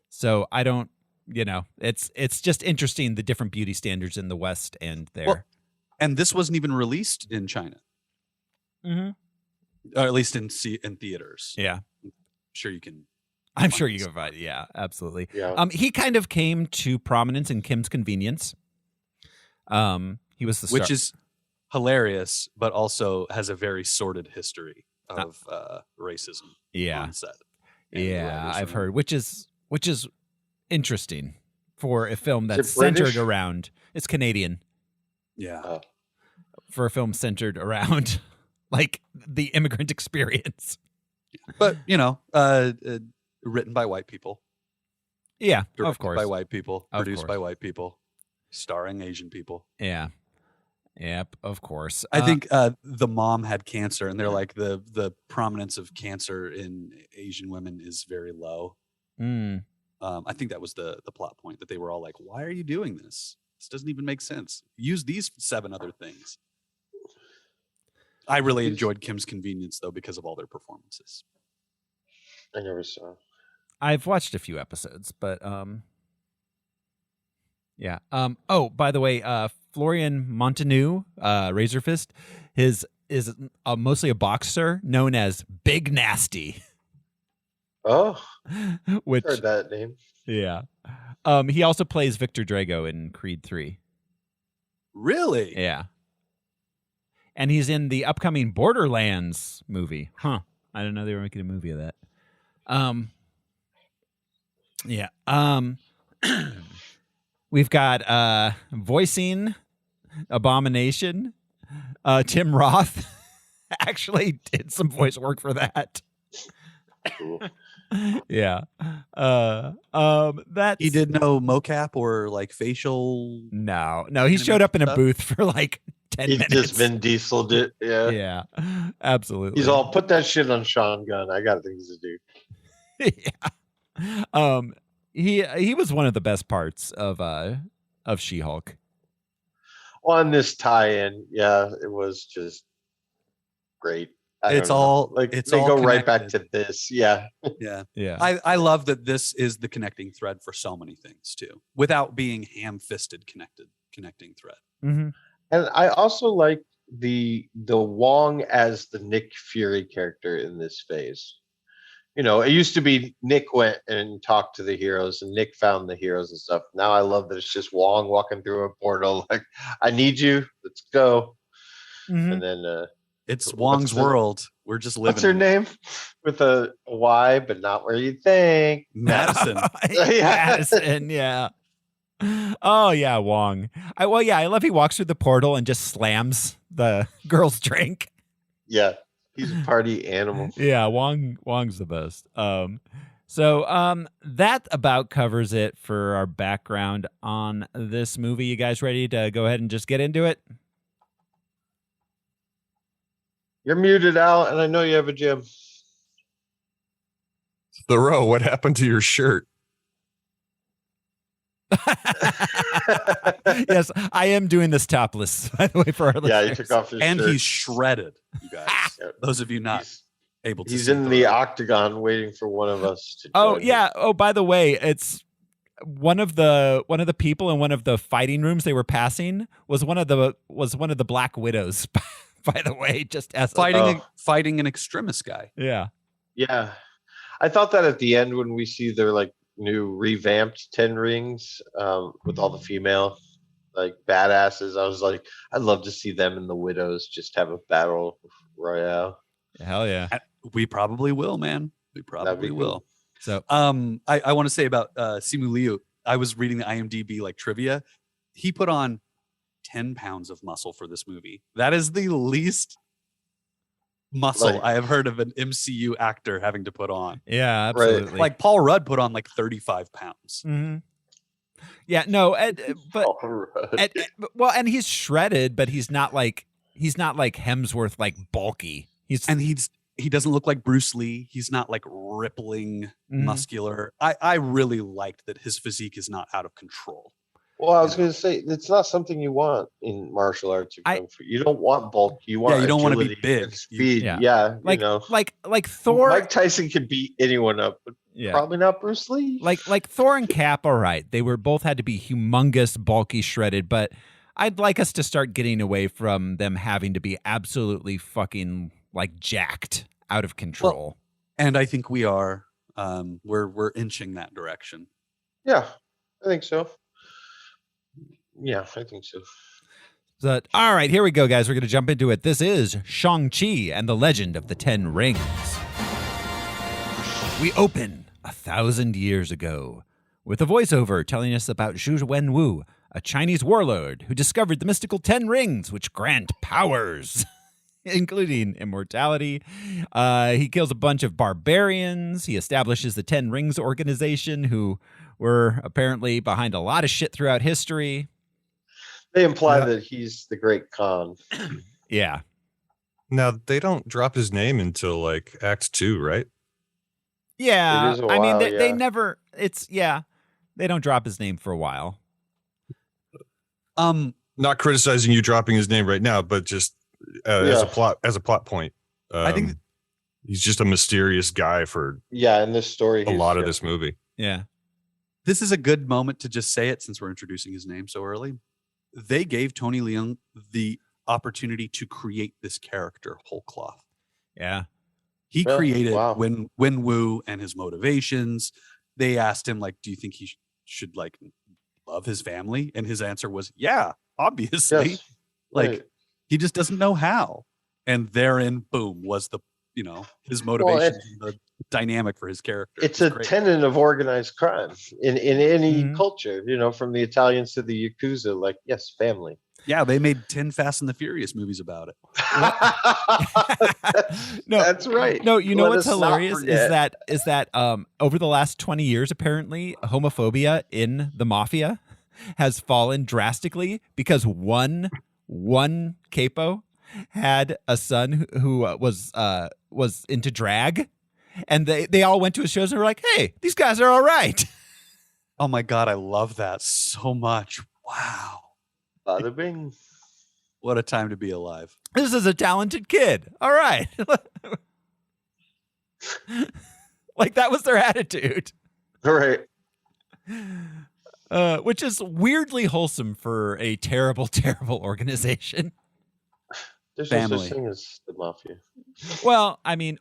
So I don't, it's just interesting the different beauty standards in the West and there. Well, and this wasn't even released in China. Mm-hmm. Or at least in theaters. Yeah. I'm sure you can find. Yeah, absolutely. Yeah. He kind of came to prominence in Kim's Convenience. He was the star. Which is hilarious, but also has a very sordid history of racism. Yeah. On set. Yeah, I've heard, which is interesting for a film that's British? centered around. It's Canadian. Yeah. For a film centered around like the immigrant experience. But written by white people. Yeah, Directed of course. by white people. Of Produced course. by white people. Starring Asian people. Yeah. Yep, of course. I think the mom had cancer, and they're like the prominence of cancer in Asian women is very low. I think that was the plot point, that they were all like, "Why are you doing this? This doesn't even make sense. Use these 7 other things." I really enjoyed Kim's Convenience though because of all their performances. I never saw. I've watched a few episodes, but yeah. Oh, by the way, Florian Montanou, Razor Fist, is mostly a boxer known as Big Nasty. Oh, which heard that name. Yeah. He also plays Victor Drago in Creed 3. Really? Yeah. And he's in the upcoming Borderlands movie. Huh. I didn't know they were making a movie of that. Yeah. We've got voicing Abomination. Tim Roth actually did some voice work for that. Cool. Yeah. That He did no mocap or like facial. No, he showed up in a stuff? booth for like 10 He minutes. just Vin Diesel'd it. Yeah. Yeah, absolutely. He's all, put that shit on Sean Gunn. I got things to do. Yeah. He was one of the best parts of She-Hulk. On this tie-in, yeah, it was just great. It's all like it's they all go right back connected. to this. Yeah. Yeah. Yeah. I love that this is the connecting thread for so many things too, without being ham-fisted connecting thread. Mm-hmm. And I also like the Wong as the Nick Fury character in this phase. You know, it used to be Nick went and talked to the heroes and Nick found the heroes and stuff. Now I love that it's just Wong walking through a portal like, I need you, let's go. Mm-hmm. And then It's What's Wong's the- world. We're just living. what's her in it. name? With a Y, but not where you think. Madison. Madison, yeah. Oh yeah, Wong. I love he walks through the portal and just slams the girl's drink. Yeah. He's a party animal. Yeah, Wong's the best. So that about covers it for our background on this movie. You guys ready to go ahead and just get into it? You're muted, Al, and I know you have a gym. Thoreau, what happened to your shirt? Yes, I am doing this topless, by the way, for our Yeah, he listeners. took off his And shirt. he's shredded, you guys. Yeah. Those of you not He's- able to He's see in the Thoreau. octagon waiting for one of us to Oh join him. yeah. Oh, by the way, it's one of the people in one of the fighting rooms they were passing was one of the Black Widows. By the way, just as fighting an extremist guy. yeah. Yeah. I thought that at the end when we see their like new revamped 10 rings with all the female like badasses, I was like, I'd love to see them and the widows just have a battle royale. Hell yeah. We probably will, man. We That'd probably be cool. will. So I want to say about Simu Liu. I was reading the IMDb like trivia. He put on 10 pounds of muscle for this movie. That is the least muscle Like- I have heard of an MCU actor having to put on. yeah, Right. absolutely. Like Paul Rudd put on like 35 pounds. hmm Yeah, no, but All right. and he's shredded, but he's not like Hemsworth, like bulky. And he doesn't look like Bruce Lee. He's not like rippling Mhm. muscular. I really liked that his physique is not out of control. Well, I was going to say, it's not something you want in martial arts or kung fu. You don't want bulk. You want you don't wanna be agility big. and speed. Yeah. Yeah, like you know. like Thor. Mike Tyson could beat anyone up, but Yeah. probably not Bruce Lee. Like Thor and Cap, all right. They were both had to be humongous, bulky, shredded, but I'd like us to start getting away from them having to be absolutely fucking like jacked out of control. And I think we are. We're inching that direction. Yeah, I think so. Yeah, I think so. So, all right, here we go, guys. We're going to jump into it. This is Shang-Chi and the Legend of the Ten Rings. We open 1,000 years ago with a voiceover telling us about Zhu Wenwu, a Chinese warlord who discovered the mystical 10 rings, which grant powers, including immortality. He kills a bunch of barbarians. He establishes the 10 Rings organization, who were apparently behind a lot of shit throughout history. They imply that he's the great Khan. Yeah. Now they don't drop his name until like Act 2, right? Yeah. It is a I mean, while, they yeah. never, they don't drop his name for a while. Not criticizing you dropping his name right now, but just as a plot point. I think he's just a mysterious guy for Yeah, in this story, a lot of this movie. Yeah. this is a good moment to just say it since we're introducing his name so early. They gave Tony Leung the opportunity to create this character whole cloth. Yeah. He Oh, created wow. Wen Wu and his motivations. They asked him, like, do you think he should like love his family? And his answer was, yeah, obviously. Yes. Like, Right. he just doesn't know how. And therein, boom, was the, his motivation, the dynamic for his character. It's It a was great. tenet of organized crime in any Mhm. culture, from the Italians to the Yakuza, like, yes, family. Yeah, they made 10 Fast and the Furious movies about it. No, That's right. No, you know Let what's us not hilarious forget. is that over the last 20 years, apparently, homophobia in the mafia has fallen drastically because one capo had a son who was into drag, and they all went to his shows and were like, "Hey, these guys are all right." Oh my God, I love that so much. Wow. Bada bing. What a time to be alive. This is a talented kid. All right. Like that was their attitude. All right. Which is weirdly wholesome for a terrible, terrible organization. There's no Family. such thing as the mafia. Well, I mean,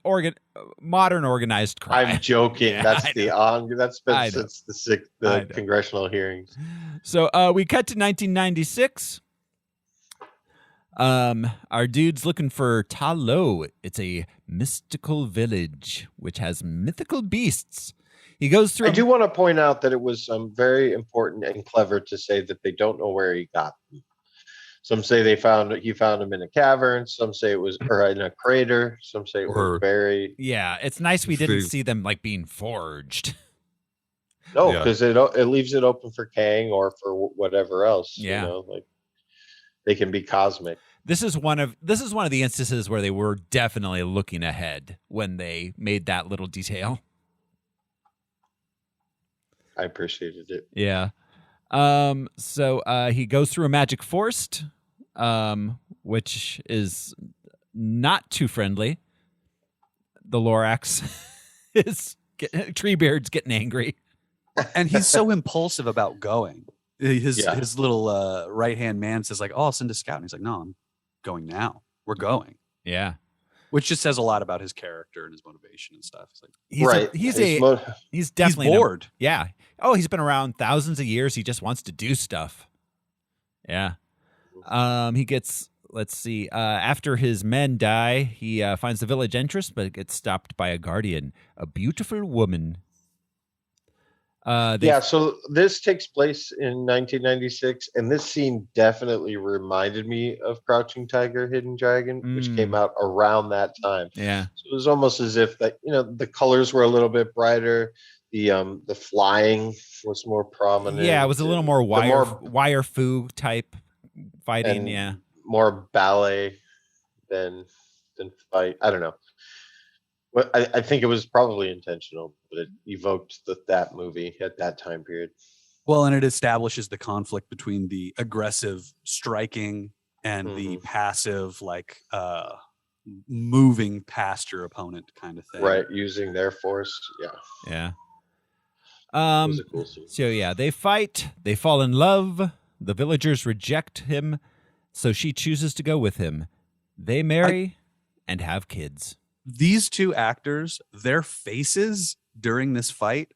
modern organized crime. I'm joking. Yeah, That's I the know. that's been I know. since I the know. congressional hearings. So we cut to 1996. Our dude's looking for Ta Lo. It's a mystical village which has mythical beasts. He goes through. I do want to point out that it was very important and clever to say that they don't know where he got them. Some say he found them in a cavern. Some say it was in a crater. Some say it was buried. Yeah, it's nice we didn't see them like being forged. No, because it leaves it open for Kang or for whatever else. Yeah. You know, like they can be cosmic. This is one of the instances where they were definitely looking ahead when they made that little detail. I appreciated it. Yeah. So he goes through a magic forest, which is not too friendly. The Lorax is Treebeard's getting angry. And he's so impulsive about going. His little right-hand man says like, "Oh, I'll send a scout." And he's like, "No, I'm going now. We're going." Yeah. Which just says a lot about his character and his motivation and stuff. It's He's like, he's definitely he's bored. Yeah. Oh, he's been around thousands of years. He just wants to do stuff. Yeah. He gets, let's see, after his men die, he finds the village entrance, but gets stopped by a guardian, a beautiful woman. So this takes place in 1996, and this scene definitely reminded me of Crouching Tiger, Hidden Dragon, which came out around that time. Yeah. So it was almost as if that, you know, the colors were a little bit brighter. The flying was more prominent. Yeah, it was a little more wire fu type fighting. Yeah, more ballet than fight. I don't know. Well, I think it was probably intentional, but it evoked that movie at that time period. Well, and it establishes the conflict between the aggressive striking and the passive, like moving past your opponent kind of thing. Right, using their force. Yeah. It was a cool scene. So yeah, they fight. They fall in love. The villagers reject him, so she chooses to go with him. They marry and have kids. These two actors, their faces during this fight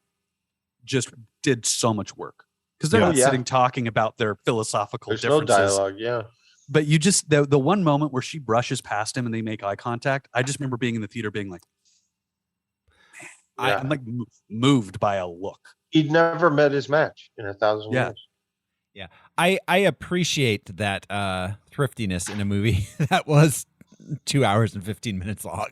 just did so much work because they're not sitting talking about their philosophical differences. No dialogue, yeah. But you just the one moment where she brushes past him and they make eye contact. I just remember being in the theater being like, man, I'm like moved by a look. He'd never met his match in 1,000 years. Yeah, I appreciate that thriftiness in a movie that was 2 hours and 15 minutes long.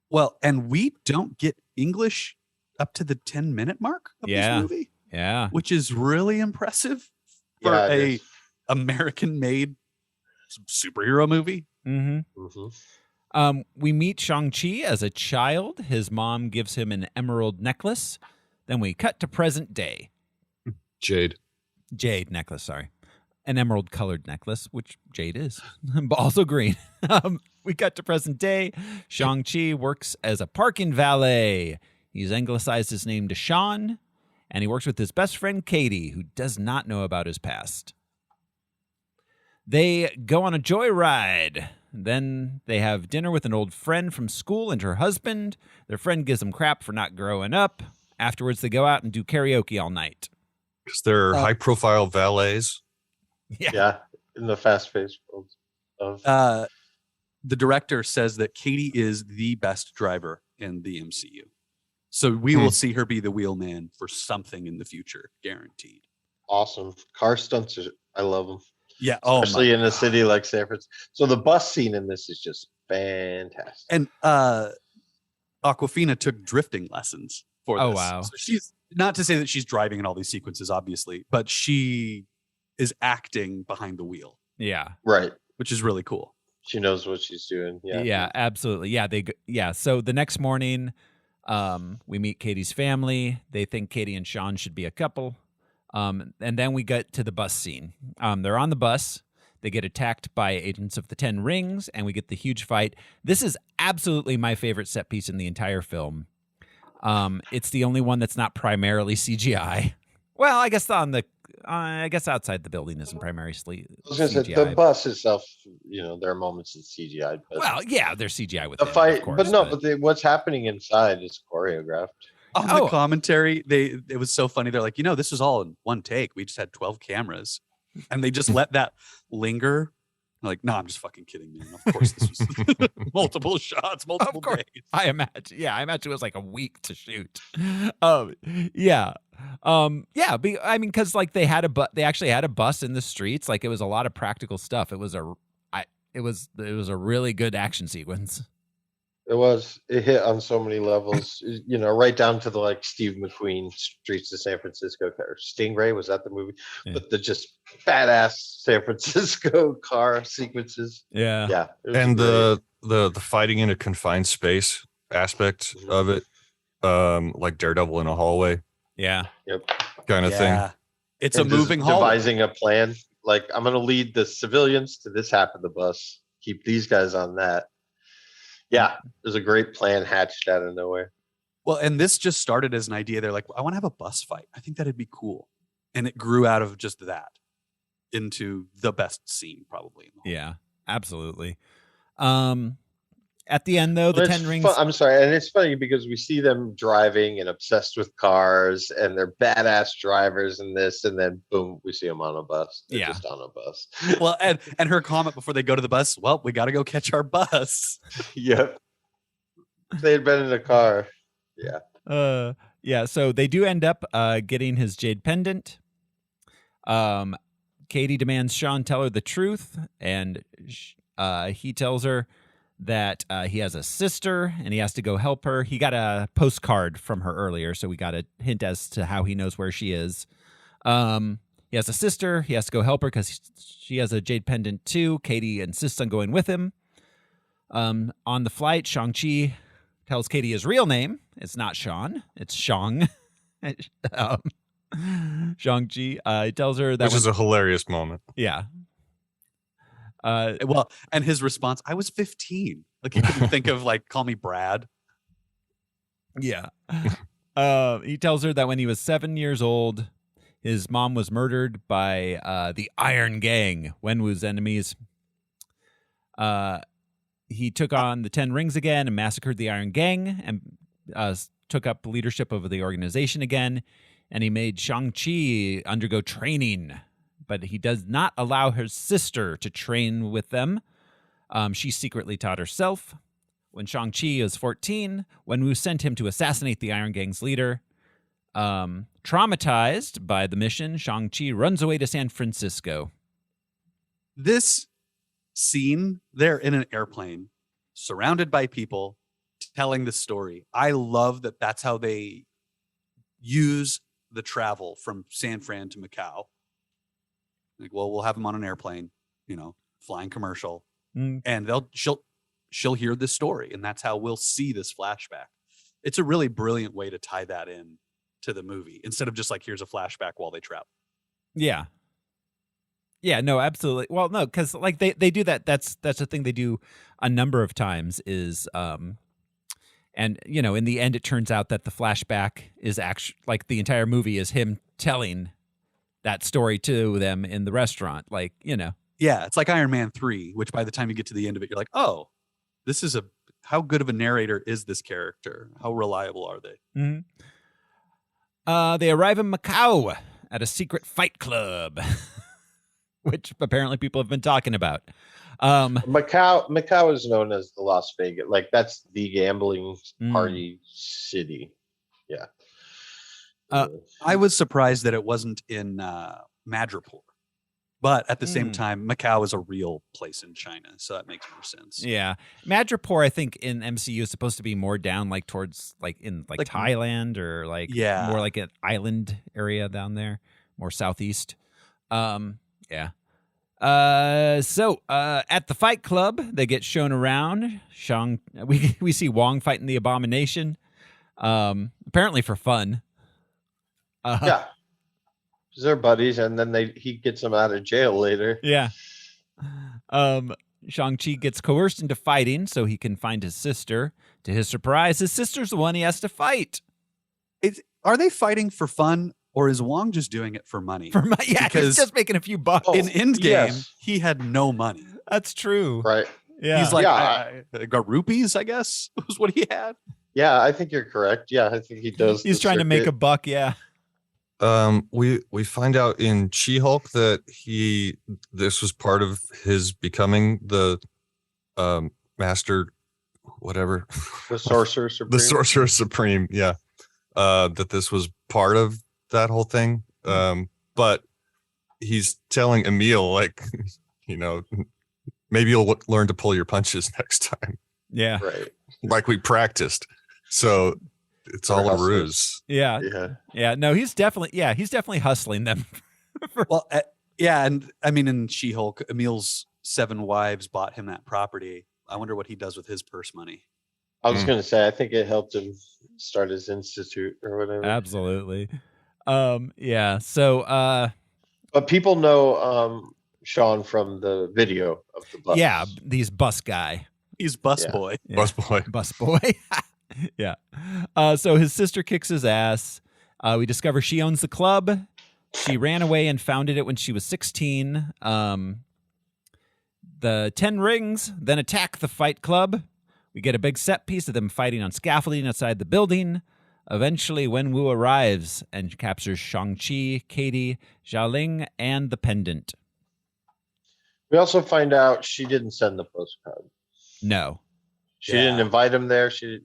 Well, and we don't get English up to the 10-minute mark of this movie. Yeah. Which is really impressive for a American-made superhero movie. We meet Shang-Chi as a child. His mom gives him an emerald necklace. Then we cut to present day. Jade necklace, sorry. An emerald-colored necklace, which Jade is, but also green. We cut to present day. Shang-Chi works as a parking valet. He's anglicized his name to Sean, and he works with his best friend Katie, who does not know about his past. They go on a joyride. Then they have dinner with an old friend from school and her husband. Their friend gives them crap for not growing up. Afterwards, they go out and do karaoke all night. Because they're high-profile valets. Yeah, in the fast-paced world of... The director says that Katie is the best driver in the MCU. So we will see her be the wheelman for something in the future, guaranteed. Awesome. Car stunts, I love them. Yeah. Especially in a city like San Francisco. So the bus scene in this is just fantastic. And Awkwafina took drifting lessons for this. Oh, wow. So she's, not to say that she's driving in all these sequences, obviously, but she is acting behind the wheel. Yeah. Right. Which is really cool. She knows what she's doing. Yeah, absolutely. Yeah, so the next morning, we meet Katie's family. They think Katie and Sean should be a couple. And then we get to the bus scene. They're on the bus. They get attacked by agents of the Ten Rings, and we get the huge fight. This is absolutely my favorite set piece in the entire film. It's the only one that's not primarily CGI. Well, I guess outside the building isn't primarily CGI. I was going to say, the bus itself, there are moments it's CGI. But well, yeah, there's CGI with the it, fight, of course, but what's happening inside is choreographed. On the commentary, it was so funny. They're like, this was all in one take. We just had 12 cameras, and they just let that linger. I'm like, no, I'm just fucking kidding, man. Of course, this was multiple shots, multiple days. I imagine it was like a week to shoot. Yeah. Because like they actually had a bus in the streets. Like it was a lot of practical stuff. It was a really good action sequence. It hit on so many levels, right down to the Steve McQueen Streets of San Francisco, or Stingray, was that the movie? Yeah. But the just badass San Francisco car sequences. Yeah. And the fighting in a confined space aspect of it, like Daredevil in a hallway. Yeah. Yep. Kind of thing. It's a moving hallway. Devising a plan. Like, I'm going to lead the civilians to this half of the bus, keep these guys on that. Yeah, there's a great plan hatched out of nowhere. Well, and this just started as an idea. They're like, I want to have a bus fight. I think that'd be cool. And it grew out of just that into the best scene, probably. Yeah, absolutely. At the end, though, the Ten Rings... I'm sorry, and it's funny because we see them driving and obsessed with cars, and they're badass drivers in this, and then boom, we see them on a bus. They're just on a bus. Well, and her comment before they go to the bus, well, we got to go catch our bus. Yep. They had been in a car. Yeah. Yeah, so they do end up getting his jade pendant. Katie demands Sean tell her the truth, and he tells her that he has a sister and he has to go help her. He got a postcard from her earlier, so we got a hint as to how he knows where she is. He has a sister. He has to go help her because she has a jade pendant too. Katie insists on going with him. On the flight, Shang-Chi tells Katie his real name. It's not Sean. It's Shang. Shang-Chi he tells her that... Which is a hilarious moment. Yeah. Well, and his response, I was 15. Like, he couldn't think of, call me Brad. Yeah. He tells her that when he was 7 years old, his mom was murdered by the Iron Gang, Wenwu's enemies. He took on the Ten Rings again and massacred the Iron Gang and took up leadership of the organization again. And he made Shang-Chi undergo training, but he does not allow her sister to train with them. She secretly taught herself. When Shang-Chi was 14, Wenwu sent him to assassinate the Iron Gang's leader. Traumatized by the mission, Shang-Chi runs away to San Francisco. This scene, they're in an airplane, surrounded by people, telling the story. I love that that's how they use the travel from San Fran to Macau. Like, well, we'll have him on an airplane, flying commercial, and she'll hear this story, and that's how we'll see this flashback. It's a really brilliant way to tie that in to the movie instead of just here's a flashback while they travel. Yeah. Yeah, no, absolutely. Well, no, because they do that. That's the thing they do a number of times is, and in the end, it turns out that the flashback is actually the entire movie is him telling that story to them in the restaurant. Yeah, it's like Iron Man 3, which by the time you get to the end of it, you're like, oh, this is how good of a narrator is this character? How reliable are they? Mm-hmm. They arrive in Macau at a secret fight club, which apparently people have been talking about. Macau is known as the Las Vegas. That's the gambling party city. Yeah. I was surprised that it wasn't in Madripoor. But at the same time, Macau is a real place in China, so that makes more sense. Yeah. Madripoor, I think, in MCU is supposed to be more down towards in Thailand or more like an island area down there, more southeast. Yeah. So at the Fight Club, they get shown around. We see Wong fighting the Abomination, apparently for fun. Yeah, they're buddies, and then he gets them out of jail later. Yeah, Shang-Chi gets coerced into fighting so he can find his sister. To his surprise, his sister's the one he has to fight. Are they fighting for fun, or is Wong just doing it for money? Yeah, Because he's just making a few bucks. in Endgame, yes. he had no money. That's true. Right. Yeah. He's like, Yeah. I got rupees, I guess, was what he had. Yeah, I think you're correct. Yeah, I think he does. He's the trying to make a circuit. buck, yeah. We find out in She-Hulk that this was part of his becoming the master, whatever, The Sorcerer Supreme. the Sorcerer Supreme. Yeah, that this was part of that whole thing. But he's telling Emil, like, maybe you'll learn to pull your punches next time, Yeah. Right. like we practiced. So it's all a ruse. Yeah. Yeah. Yeah. No, he's definitely hustling them. Well, yeah, and I mean, in She-Hulk, Emil's 7 wives bought him that property. I wonder what he does with his purse money. I was going to say, I think it helped him start his institute or whatever. Absolutely. Yeah. So But people know Sean from the video of the bus. yeah, he's bus guy. He's bus Yeah. boy. Yeah. Busboy. Bus boy. Yeah. So his sister kicks his ass. We discover she owns the club. She ran away and founded it when she was 16. The 10 rings then attack the Fight Club. We get a big set piece of them fighting on scaffolding outside the building. Eventually, Wenwu arrives and captures Shang-Chi, Katie, Xiaoling, and the pendant. We also find out she didn't send the postcard. No. She didn't invite him there. She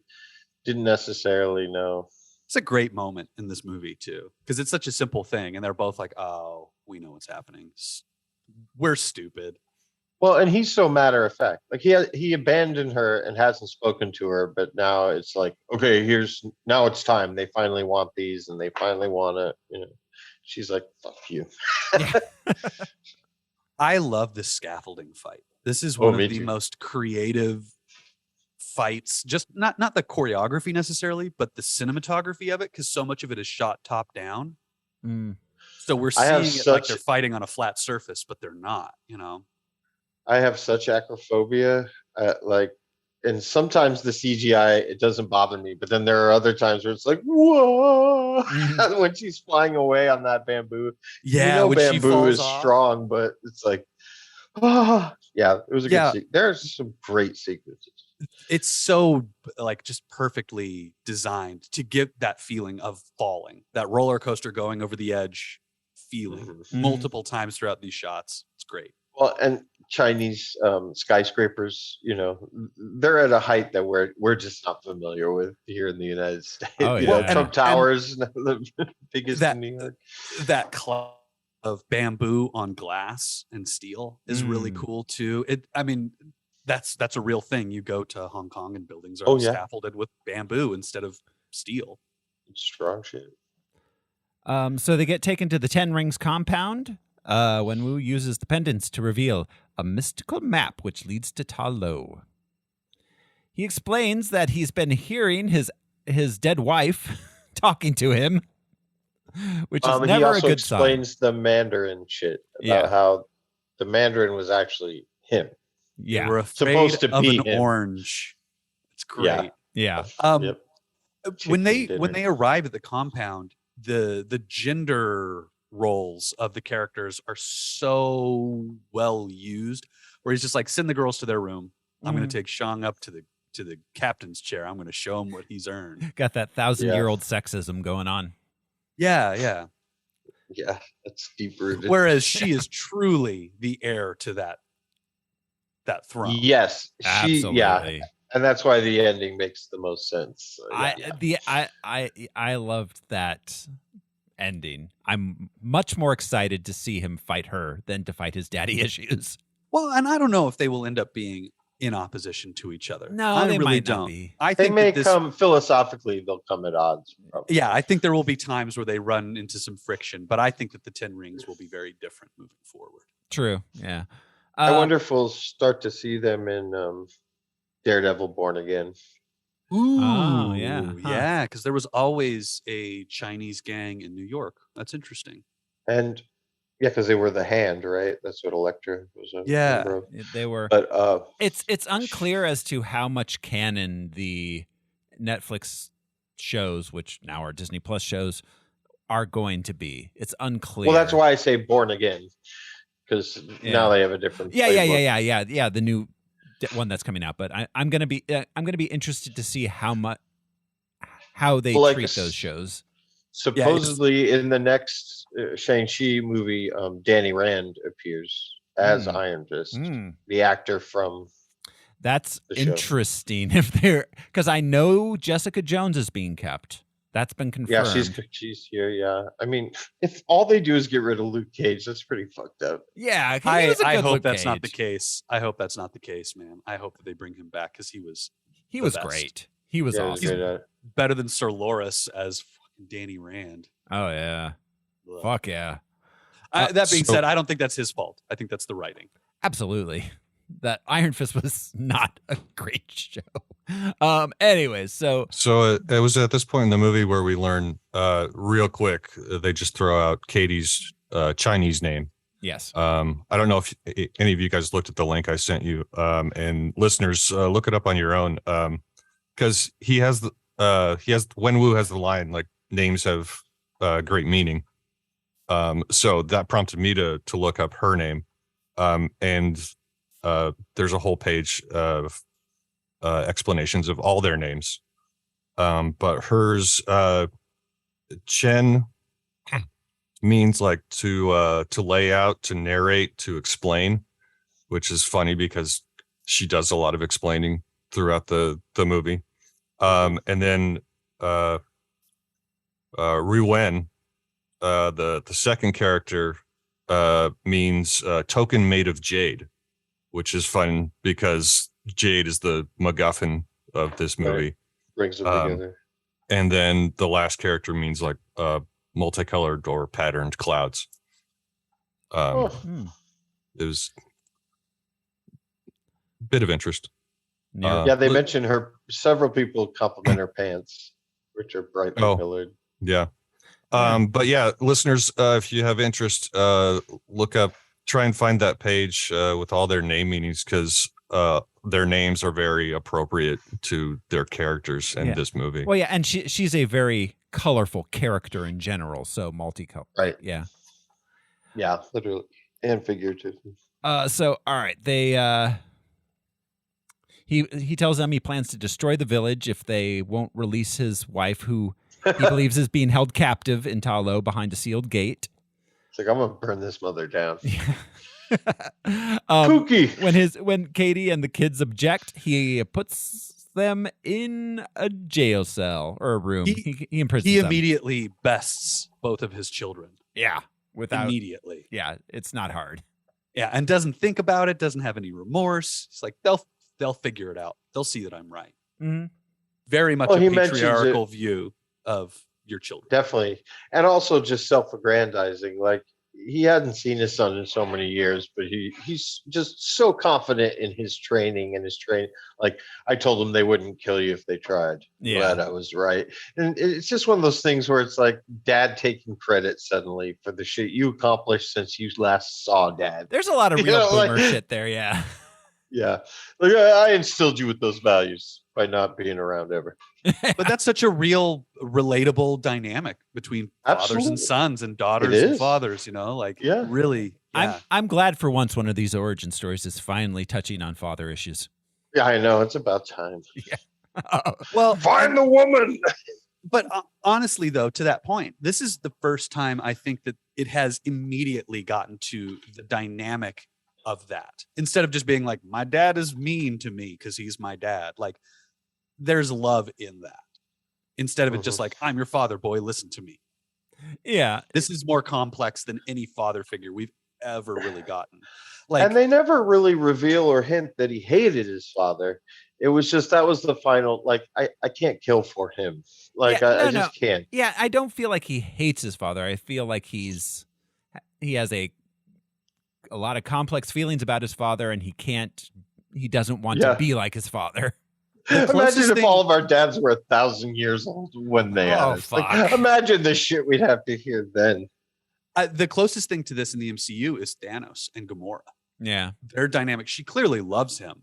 didn't necessarily know. It's a great moment in this movie, too, because it's such a simple thing. And they're both like, oh, we know what's happening. We're stupid. Well, and he's so matter of fact. Like he abandoned her and hasn't spoken to her, but now it's like, okay, now it's time. They finally want these, and they finally want it. She's like, fuck you. I love this scaffolding fight. This is one of me the too. most creative fights. Just not the choreography necessarily, but the cinematography of it, because so much of it is shot top down. Mm. So we're I have seeing it like such- they're fighting on a flat surface, but they're not. I have such acrophobia. And sometimes the CGI, it doesn't bother me, but then there are other times where it's like, whoa, when she's flying away on that bamboo. Yeah, when she bamboo falls is off. strong, but it's like, yeah, it was a Yeah. good. There's some great sequences. It's so just perfectly designed to give that feeling of falling, that roller coaster going over the edge feeling Mhm. multiple times throughout these shots. It's great. Well, and Chinese skyscrapers, they're at a height that we're just not familiar with here in the United States. Oh, yeah. Trump Towers, the biggest in New York. That cloud of bamboo on glass and steel is really cool too. That's a real thing. You go to Hong Kong and buildings are scaffolded with bamboo instead of steel. Strong shit. So they get taken to the 10 Rings compound. When Wu uses the pendants to reveal a mystical map which leads to Ta Lo. He explains that he's been hearing his dead wife talking to him, which is He never a also good sign. explains the Mandarin shit about how the Mandarin was actually him. Yeah, They were afraid Supposed to of be an him. orange. It's great. yeah. Yep. When Chicken they dinner. arrive at the compound, the gender roles of the characters are so well used, where he's just like, send the girls to their room. I'm going to take Shang up to the captain's chair. I'm going to show him what he's earned. Got that 1,000-year-old sexism going on. Yeah. Yeah, that's deep rooted. Whereas she is truly the heir to that throne. Yes, Absolutely. yeah, and that's why the ending makes the most sense. So, I loved that ending. I'm much more excited to see him fight her than to fight his daddy issues. Well, and I don't know if they will end up being in opposition to each other. No, I they really might not don't. be. I they think may that this, come philosophically. They'll come at odds. Probably. yeah, I think there will be times where they run into some friction, but I think that the 10 rings will be very different moving forward. True. Yeah. I wonder if we'll start to see them in Daredevil: Born Again. Ooh, Oh, yeah. Huh. Yeah, because there was always a Chinese gang in New York. That's interesting. And Yeah, because they were the hand, right? That's what Elektra was a Yeah. member of. They were. But It's unclear as to how much canon the Netflix shows, which now are Disney Plus shows, are going to be. It's unclear. well, that's why I say Born Again, because now they have a different. Yeah. The new one that's coming out, but I'm gonna be interested to see how they Well, like, treat those shows. Supposedly, in the next Shang Chi movie, Danny Rand appears as Iron Fist, the actor from. That's the show. interesting. If they're because I know Jessica Jones is being kept. That's been confirmed. Yeah, she's here. Yeah, I mean, if all they do is get rid of Luke Cage, that's pretty fucked up. Yeah, I hope that's not the case. I hope that's not the case, man. I hope that they bring him back because he was best. Great. He was awesome. He's better than Sir Loris as fucking Danny Rand. Oh yeah. Ugh. Fuck yeah. That being said, I don't think that's his fault. I think that's the writing. Absolutely. That Iron Fist was not a great show. Anyways, so it was at this point in the movie where we learn real quick, they just throw out Katie's Chinese name. Yes. I don't know if any of you guys looked at the link I sent you, and listeners, look it up on your own, because he has Wenwu has the line like names have great meaning. So that prompted me to look up her name, and there's a whole page of explanations of all their names, but hers, Chen, means like to lay out, to narrate, to explain, which is funny because she does a lot of explaining throughout the movie. And then Ruwen, the second character, means token made of jade, which is fun because jade is the MacGuffin of this movie. Right. Brings them together. And then the last character means like multicolored or patterned clouds. It was a bit of interest. Yeah, they mentioned her. Several people compliment her pants, which are brightly colored. Yeah. But yeah, listeners, if you have interest, look up, try and find that page with all their name meanings, because their names are very appropriate to their characters in this movie. Well, yeah, and she's a very colorful character in general, so multicolored. Right. Yeah. Yeah, literally and figuratively. So all right, they he tells them he plans to destroy the village if they won't release his wife, who he believes is being held captive in Talo behind a sealed gate. It's like, I'm gonna burn this mother down. Kooky. When Katie and the kids object, he puts them in a jail cell or a room. He imprisons them. He immediately bests both of his children. Yeah, immediately. Yeah, it's not hard. Yeah, and doesn't think about it. Doesn't have any remorse. It's like they'll figure it out. They'll see that I'm right. Mm-hmm. Very much a patriarchal view of your children. Definitely. And also just self-aggrandizing. Like, he hadn't seen his son in so many years, but he's just so confident in his training and his training. Like, I told him they wouldn't kill you if they tried. Yeah. Glad I was right. And it's just one of those things where it's like dad taking credit suddenly for the shit you accomplished since you last saw dad. There's a lot of real boomer shit there, yeah. Yeah. Like, I instilled you with those values by not being around ever. But that's such a real relatable dynamic between fathers and sons and daughters and fathers, really. Yeah. I'm glad for once one of these origin stories is finally touching on father issues. Yeah, I know. It's about time. Yeah. Well, find the woman. But honestly, though, to that point, this is the first time I think that it has immediately gotten to the dynamic of that, instead of just being like, my dad is mean to me because he's my dad. Like, there's love in that, instead of it just like, I'm your father, boy, listen to me. Yeah, this is more complex than any father figure we've ever really gotten. Like, and they never really reveal or hint that he hated his father. It was just, that was the final, like, I can't kill for him. Like, I just can't. Yeah, I don't feel like he hates his father. I feel like he has a lot of complex feelings about his father, and he doesn't want to be like his father. Imagine if all of our dads were 1,000 years old when they had us. Like, imagine the shit we'd have to hear then. The closest thing to this in the MCU is Thanos and Gamora. Yeah. Their dynamic. She clearly loves him,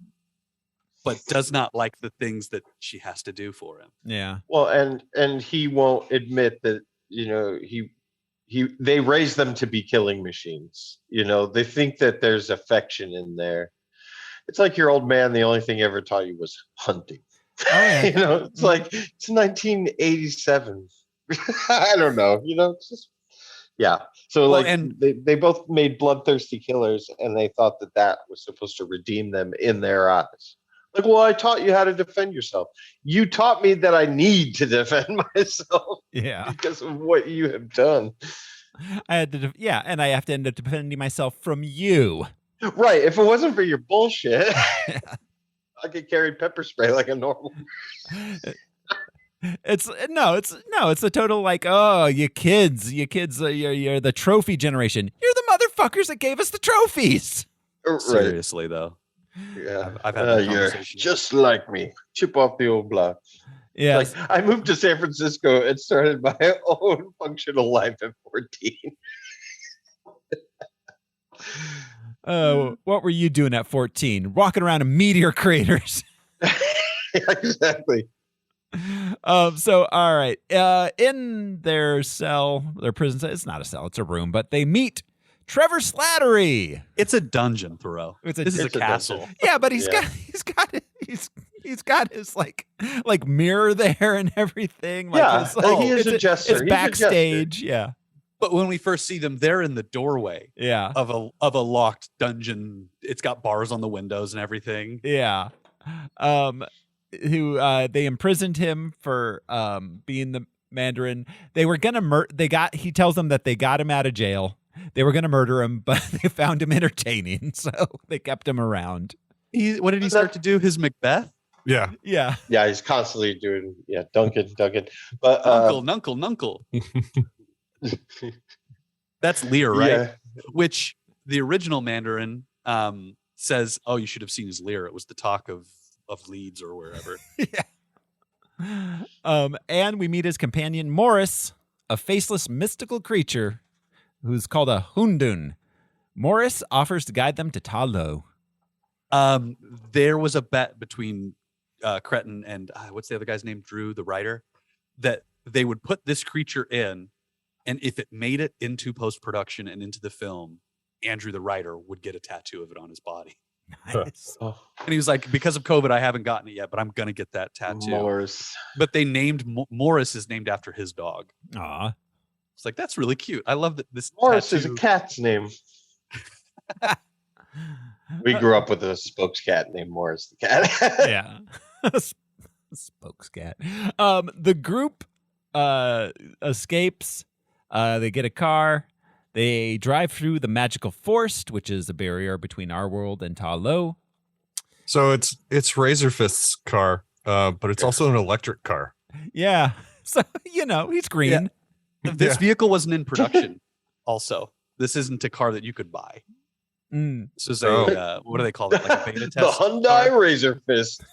but does not like the things that she has to do for him. Yeah. Well, and he won't admit that, they raise them to be killing machines. They think that there's affection in there. It's like your old man, the only thing he ever taught you was hunting. Oh, yeah. It's like it's 1987. I don't know. It's just So and they both made bloodthirsty killers, and they thought that was supposed to redeem them in their eyes. Like, well, I taught you how to defend yourself. You taught me that I need to defend myself. Yeah. Because of what you have done. I had to, and I have to end up defending myself from you. Right. If it wasn't for your bullshit, I could carry pepper spray like a normal. It's a total like, oh, you kids, you're the trophy generation. You're the motherfuckers that gave us the trophies. Right. Seriously, though. Yeah. I've had that you're conversation. just like me. Chip off the old block. Yeah. Like, I moved to San Francisco and started my own functional life at 14. What were you doing at 14? Walking around in meteor craters. Exactly. So, all right. In their cell, their prison cell, it's not a cell, it's a room, but they meet Trevor Slattery. It's a dungeon, Thoreau. This is a castle. dungeon. Yeah, but he's got his like mirror there and everything. Yeah, he is a jester. It's He's a backstage. Yeah. But when we first see them, they're in the doorway Yeah. of a locked dungeon. It's got bars on the windows and everything. Yeah. They imprisoned him for being the Mandarin. They were gonna he tells them that they got him out of jail. They were gonna murder him, but they found him entertaining, so they kept him around. What did he start to do? His Macbeth? Yeah. Yeah. Yeah, he's constantly doing Duncan. But Nunkle. That's Lear, right? Yeah. Which the original Mandarin says, "Oh, you should have seen his Lear. It was the talk of Leeds or wherever." Yeah. And we meet his companion Morris, a faceless mystical creature who's called a Hundun. Morris offers to guide them to Ta-Lo. There was a bet between Cretin and what's the other guy's name? Drew, the writer, that they would put this creature in, and if it made it into post-production and into the film, Andrew, the writer, would get a tattoo of it on his body. Nice. Oh, And he was like, because of COVID, I haven't gotten it yet, but I'm going to get that tattoo. Morris. But they named Morris is named after his dog. Aw. It's like, that's really cute. I love that this Morris tattoo. is a cat's name. We grew up with a spokes cat named Morris the cat. Yeah. Spokes cat. The group escapes. They get a car. They drive through the magical forest, which is a barrier between our world and Ta-Lo. So it's Razorfist's car, but it's also an electric car. Yeah. So, he's green. This vehicle wasn't in production. Also, this isn't a car that you could buy. Mm. This is a what do they call it? Like a beta test. The Hyundai car? Razor Fist.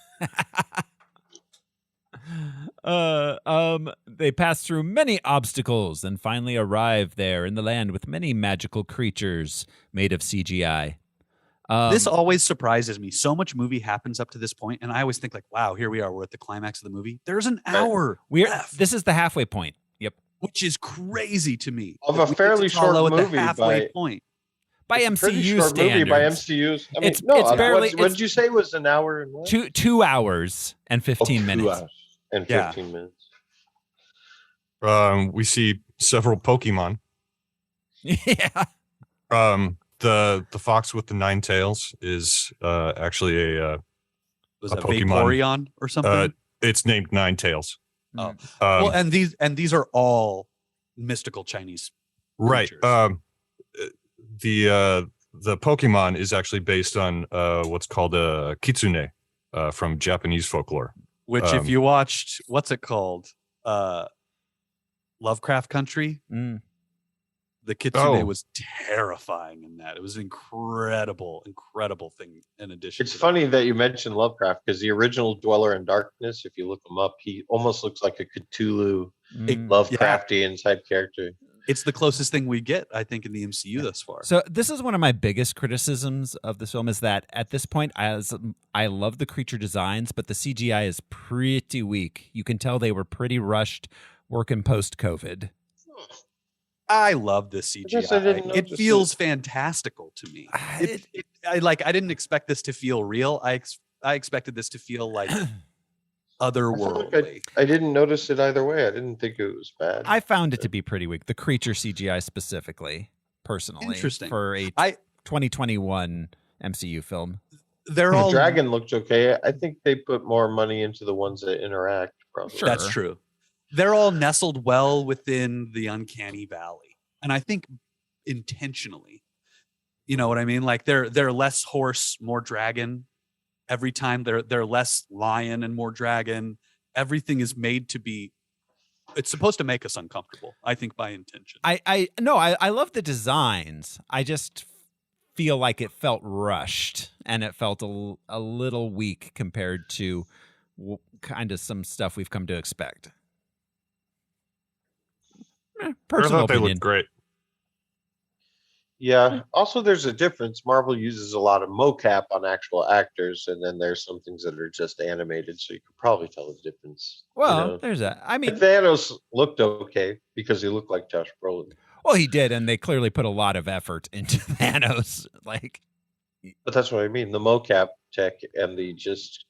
They pass through many obstacles and finally arrive there in the land with many magical creatures made of CGI. This always surprises me. So much movie happens up to this point, and I always think like, wow, here we are. We're at the climax of the movie. There's an hour left, This is the halfway point. Yep. which is crazy to me. Of a fairly short movie at the halfway by- point. By Pretty MCU short standards. movie by MCU's. I mean, It's- no, it's barely- what did you say was an hour and what? 2 hours and 15 2 minutes. hours and Yeah. 15 minutes. We see several Pokemon. Yeah. The fox with the 9 tails is actually Was a it Pokemon. Vaporeon or something? it's named 9 tails. Oh. Well, and these are all mystical Chinese Right. creatures. The Pokemon is actually based on what's called a kitsune from Japanese folklore. Which, if you watched, what's it called? Lovecraft Country. The kitsune was terrifying in that. It was an incredible thing. In addition, It's funny that you mentioned Lovecraft because the original Dweller in Darkness, if you look him up, he almost looks like a Cthulhu, Lovecraftian type character. It's the closest thing we get, I think, in the MCU thus far. So this is one of my biggest criticisms of this film is that at this point, as I love the creature designs, but the CGI is pretty weak. You can tell they were pretty rushed working post-COVID. I love this CGI. It feels fantastical to me. I didn't expect this to feel real. I expected this to feel like otherworldly. I didn't notice it either way. I didn't think it was bad. I found it to be pretty weak. The creature CGI specifically, personally. Interesting. For a 2021 MCU film. The dragon looked okay. I think they put more money into the ones that interact. Probably. Sure. That's true. They're all nestled well within the uncanny valley. And I think intentionally, you know what I mean? Like they're less horse, more dragon. Every time they're less lion and more dragon. Everything is made to be, it's supposed to make us uncomfortable, I think, by intention. I love the designs. I just feel like it felt rushed and it felt a little weak compared to kind of some stuff we've come to expect. Personal I thought they opinion. looked great. Yeah. Also, there's a difference. Marvel uses a lot of mocap on actual actors, and then there's some things that are just animated, so you could probably tell the difference. Well, there's that. I mean, Thanos looked okay because he looked like Josh Brolin. Well, he did, and they clearly put a lot of effort into Thanos. But that's what I mean. The mocap tech and the just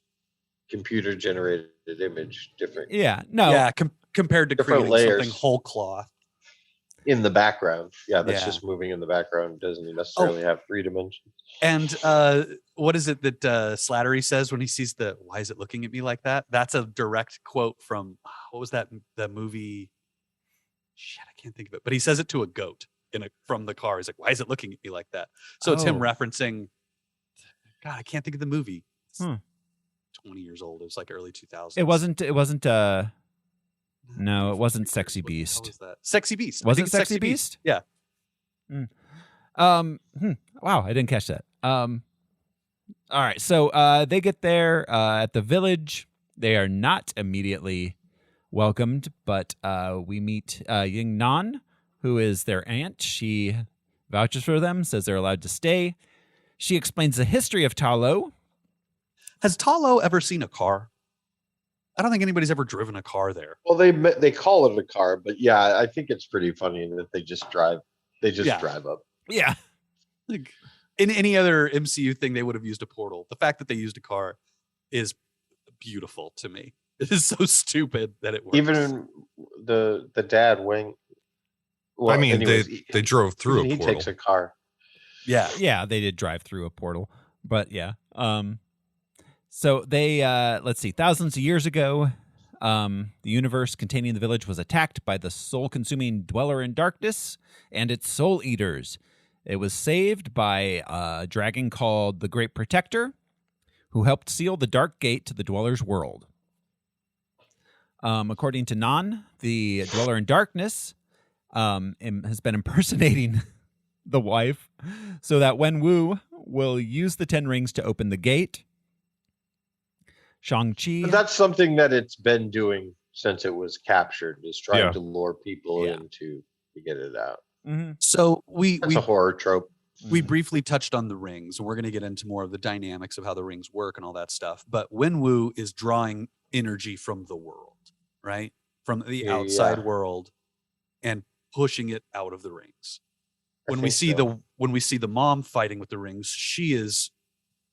computer generated image different. Yeah. No. Yeah. Compared to Different creating layers. something whole cloth. In the background. Yeah, that's Yeah. just moving in the background. Doesn't necessarily have 3 dimensions. And what is it that Slattery says when he sees why is it looking at me like that? That's a direct quote from, what was that, the movie? Shit, I can't think of it. But he says it to a goat from the car. He's like, why is it looking at me like that? So it's him referencing, God, I can't think of the movie. It's 20 years old. It was like early 2000s. It wasn't no, it wasn't Sexy Beast. What was that? Sexy Beast. Was it Sexy Beast? Yeah. Wow, I didn't catch that. All right, so they get there at the village. They are not immediately welcomed, but we meet Ying Nan, who is their aunt. She vouches for them, says they're allowed to stay. She explains the history of Ta Lo. Has Ta Lo ever seen a car? I don't think anybody's ever driven a car there. Well, they call it a car, but yeah, I think it's pretty funny that they just drive. They just drive up. Yeah. Like, in any other MCU thing, they would have used a portal. The fact that they used a car is beautiful to me. It is so stupid that it works. Even the dad Wing. Well, I mean, anyways, they drove through a he portal. takes a car. Yeah, they did drive through a portal, but yeah. So they, let's see, thousands of years ago, the universe containing the village was attacked by the soul-consuming Dweller in Darkness and its soul eaters. It was saved by a dragon called the Great Protector, who helped seal the Dark Gate to the Dweller's world. According to Nan, the Dweller in Darkness has been impersonating the wife so that Wenwu will use the 10 rings to open the gate. Shang Chi. But that's something that it's been doing since it was captured, is trying to lure people in to get it out. Mm-hmm. So that's a horror trope. We briefly touched on the rings, and we're going to get into more of the dynamics of how the rings work and all that stuff. But Wenwu is drawing energy from the world, right? From the outside world and pushing it out of the rings. When we see the mom fighting with the rings, she is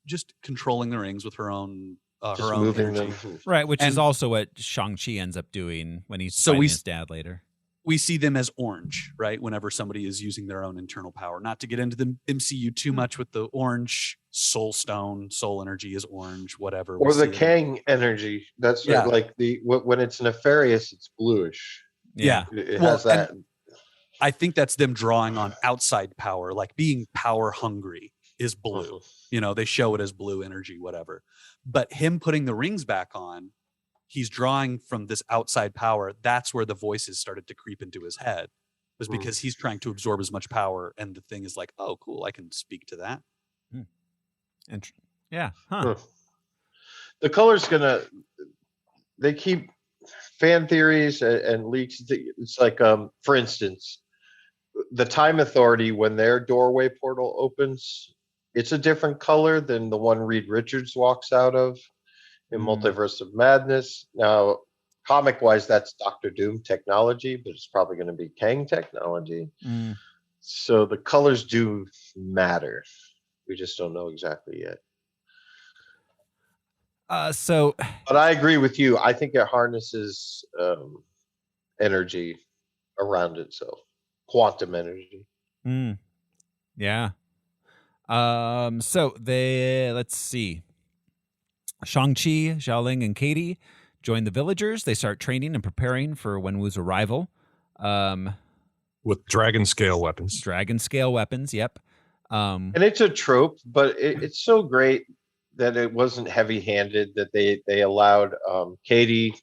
just controlling the rings with her own moving energy. them. Right, which is also what Shang-Chi ends up doing when he's fighting his dad later. We see them as orange, right? Whenever somebody is using their own internal power. Not to get into the MCU too much with the orange soul stone, soul energy is orange, whatever. Or the Kang energy. That's like when it's nefarious, it's bluish. Yeah. It has that. I think that's them drawing on outside power, like being power hungry is blue. You know, they show it as blue energy, whatever. But him putting the rings back on, he's drawing from this outside power. That's where the voices started to creep into his head, was because he's trying to absorb as much power. And the thing is like, oh, cool, I can speak to that. Yeah. Huh. The color's they keep fan theories and leaks. It's like, for instance, the Time Authority, when their doorway portal opens, it's a different color than the one Reed Richards walks out of in Multiverse of Madness. Now, comic wise, that's Doctor Doom technology, but it's probably going to be Kang technology. So the colors do matter. We just don't know exactly yet. But I agree with you. I think it harnesses energy around itself, quantum energy. Yeah. So let's see. Shang-Chi, Xiaoling, and Katie join the villagers. They start training and preparing for Wenwu's arrival. With dragon scale weapons. Dragon scale weapons, yep. And it's a trope, but it's so great that it wasn't heavy-handed, that they allowed Katie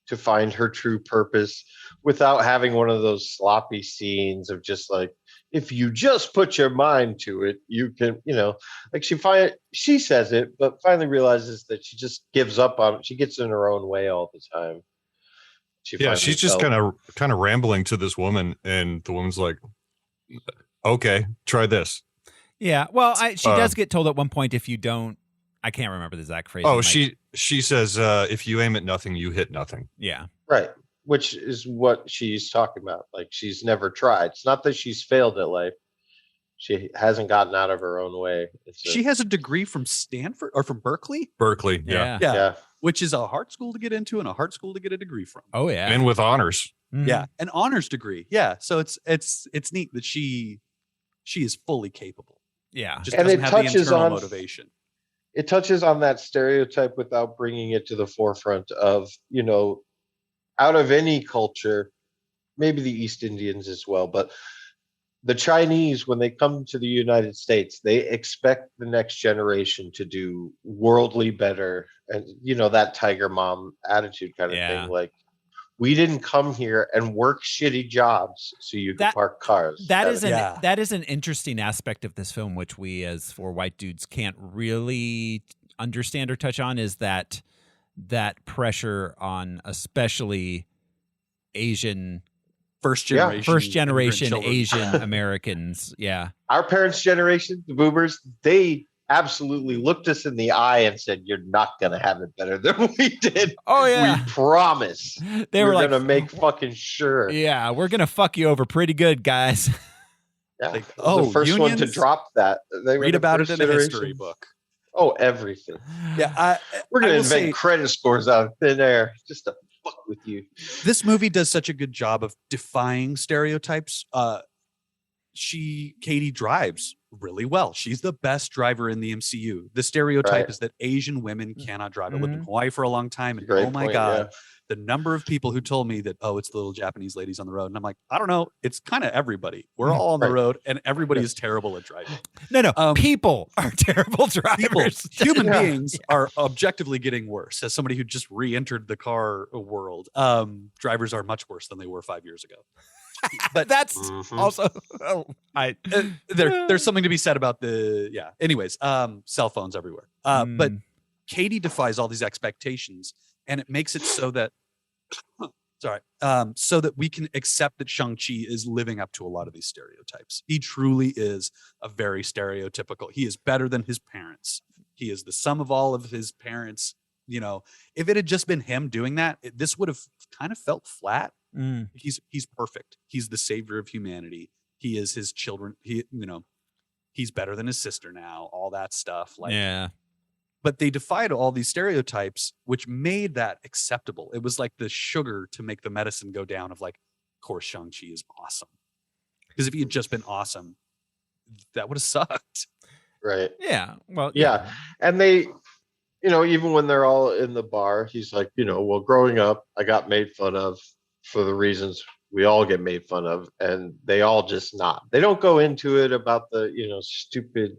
to find her true purpose without having one of those sloppy scenes of just like, if you just put your mind to it, you can, like she says it, but finally realizes that she just gives up on it. She gets in her own way all the time. She's just kind of rambling to this woman, and the woman's like, okay, try this. Yeah, well, she does get told at one point, if you don't, I can't remember the exact phrase. Oh, she says, if you aim at nothing, you hit nothing. Yeah. Right. Which is what she's talking about. Like, she's never tried. It's not that she's failed at life. She hasn't gotten out of her own way. She has a degree from Stanford or from Berkeley. Berkeley, yeah. Yeah. Which is a hard school to get into and a hard school to get a degree from. Oh yeah. And with honors. Yeah, an honors degree. Yeah. So it's neat that she is fully capable. Yeah. Just and doesn't it have touches the internal on motivation. It touches on that stereotype without bringing it to the forefront of, out of any culture, maybe the East Indians as well, but the Chinese, when they come to the United States, they expect the next generation to do worldly better. And, that tiger mom attitude kind of thing. Like, we didn't come here and work shitty jobs so you can park cars. That is an interesting aspect of this film, which we as four white dudes can't really understand or touch on, is that pressure on especially Asian first generation Asian Americans. Yeah. Our parents' generation, the boomers, they absolutely looked us in the eye and said, "You're not going to have it better than we did." Oh yeah. We promise. We're going to make fucking sure. Yeah, we're going to fuck you over pretty good, guys. Yeah. The first unions? one to drop that. They read about it in a history book. Oh, everything. Yeah, we're going to invent credit scores out of thin air just to fuck with you. This movie does such a good job of defying stereotypes. Katie drives really well. She's the best driver in the MCU. The stereotype is that Asian women cannot drive. I lived in Hawaii for a long time, and oh my God, the number of people who told me that, it's the little Japanese ladies on the road. And I'm like, I don't know. It's kind of everybody. We're all on the road, and everybody is terrible at driving. No. People are terrible drivers. Human beings are objectively getting worse. As somebody who just re-entered the car world, drivers are much worse than they were 5 years ago. But that's also there's something to be said about anyways, cell phones everywhere. But Katie defies all these expectations, and it makes it so that so that we can accept that Shang-Chi is living up to a lot of these stereotypes. He truly is a very stereotypical. He is better than his parents. He is the sum of all of his parents. If it had just been him doing that, this would have kind of felt flat. He's perfect. He's the savior of humanity. He is his children. He's better than his sister now. All that stuff. But they defied all these stereotypes, which made that acceptable. It was like the sugar to make the medicine go down. Of like, of course, Shang-Chi is awesome. Because if he had just been awesome, that would have sucked. Right. Yeah. Well. Yeah. And they, even when they're all in the bar, he's like, well, growing up, I got made fun of for the reasons we all get made fun of, and they all just nod. They don't go into it about the, stupid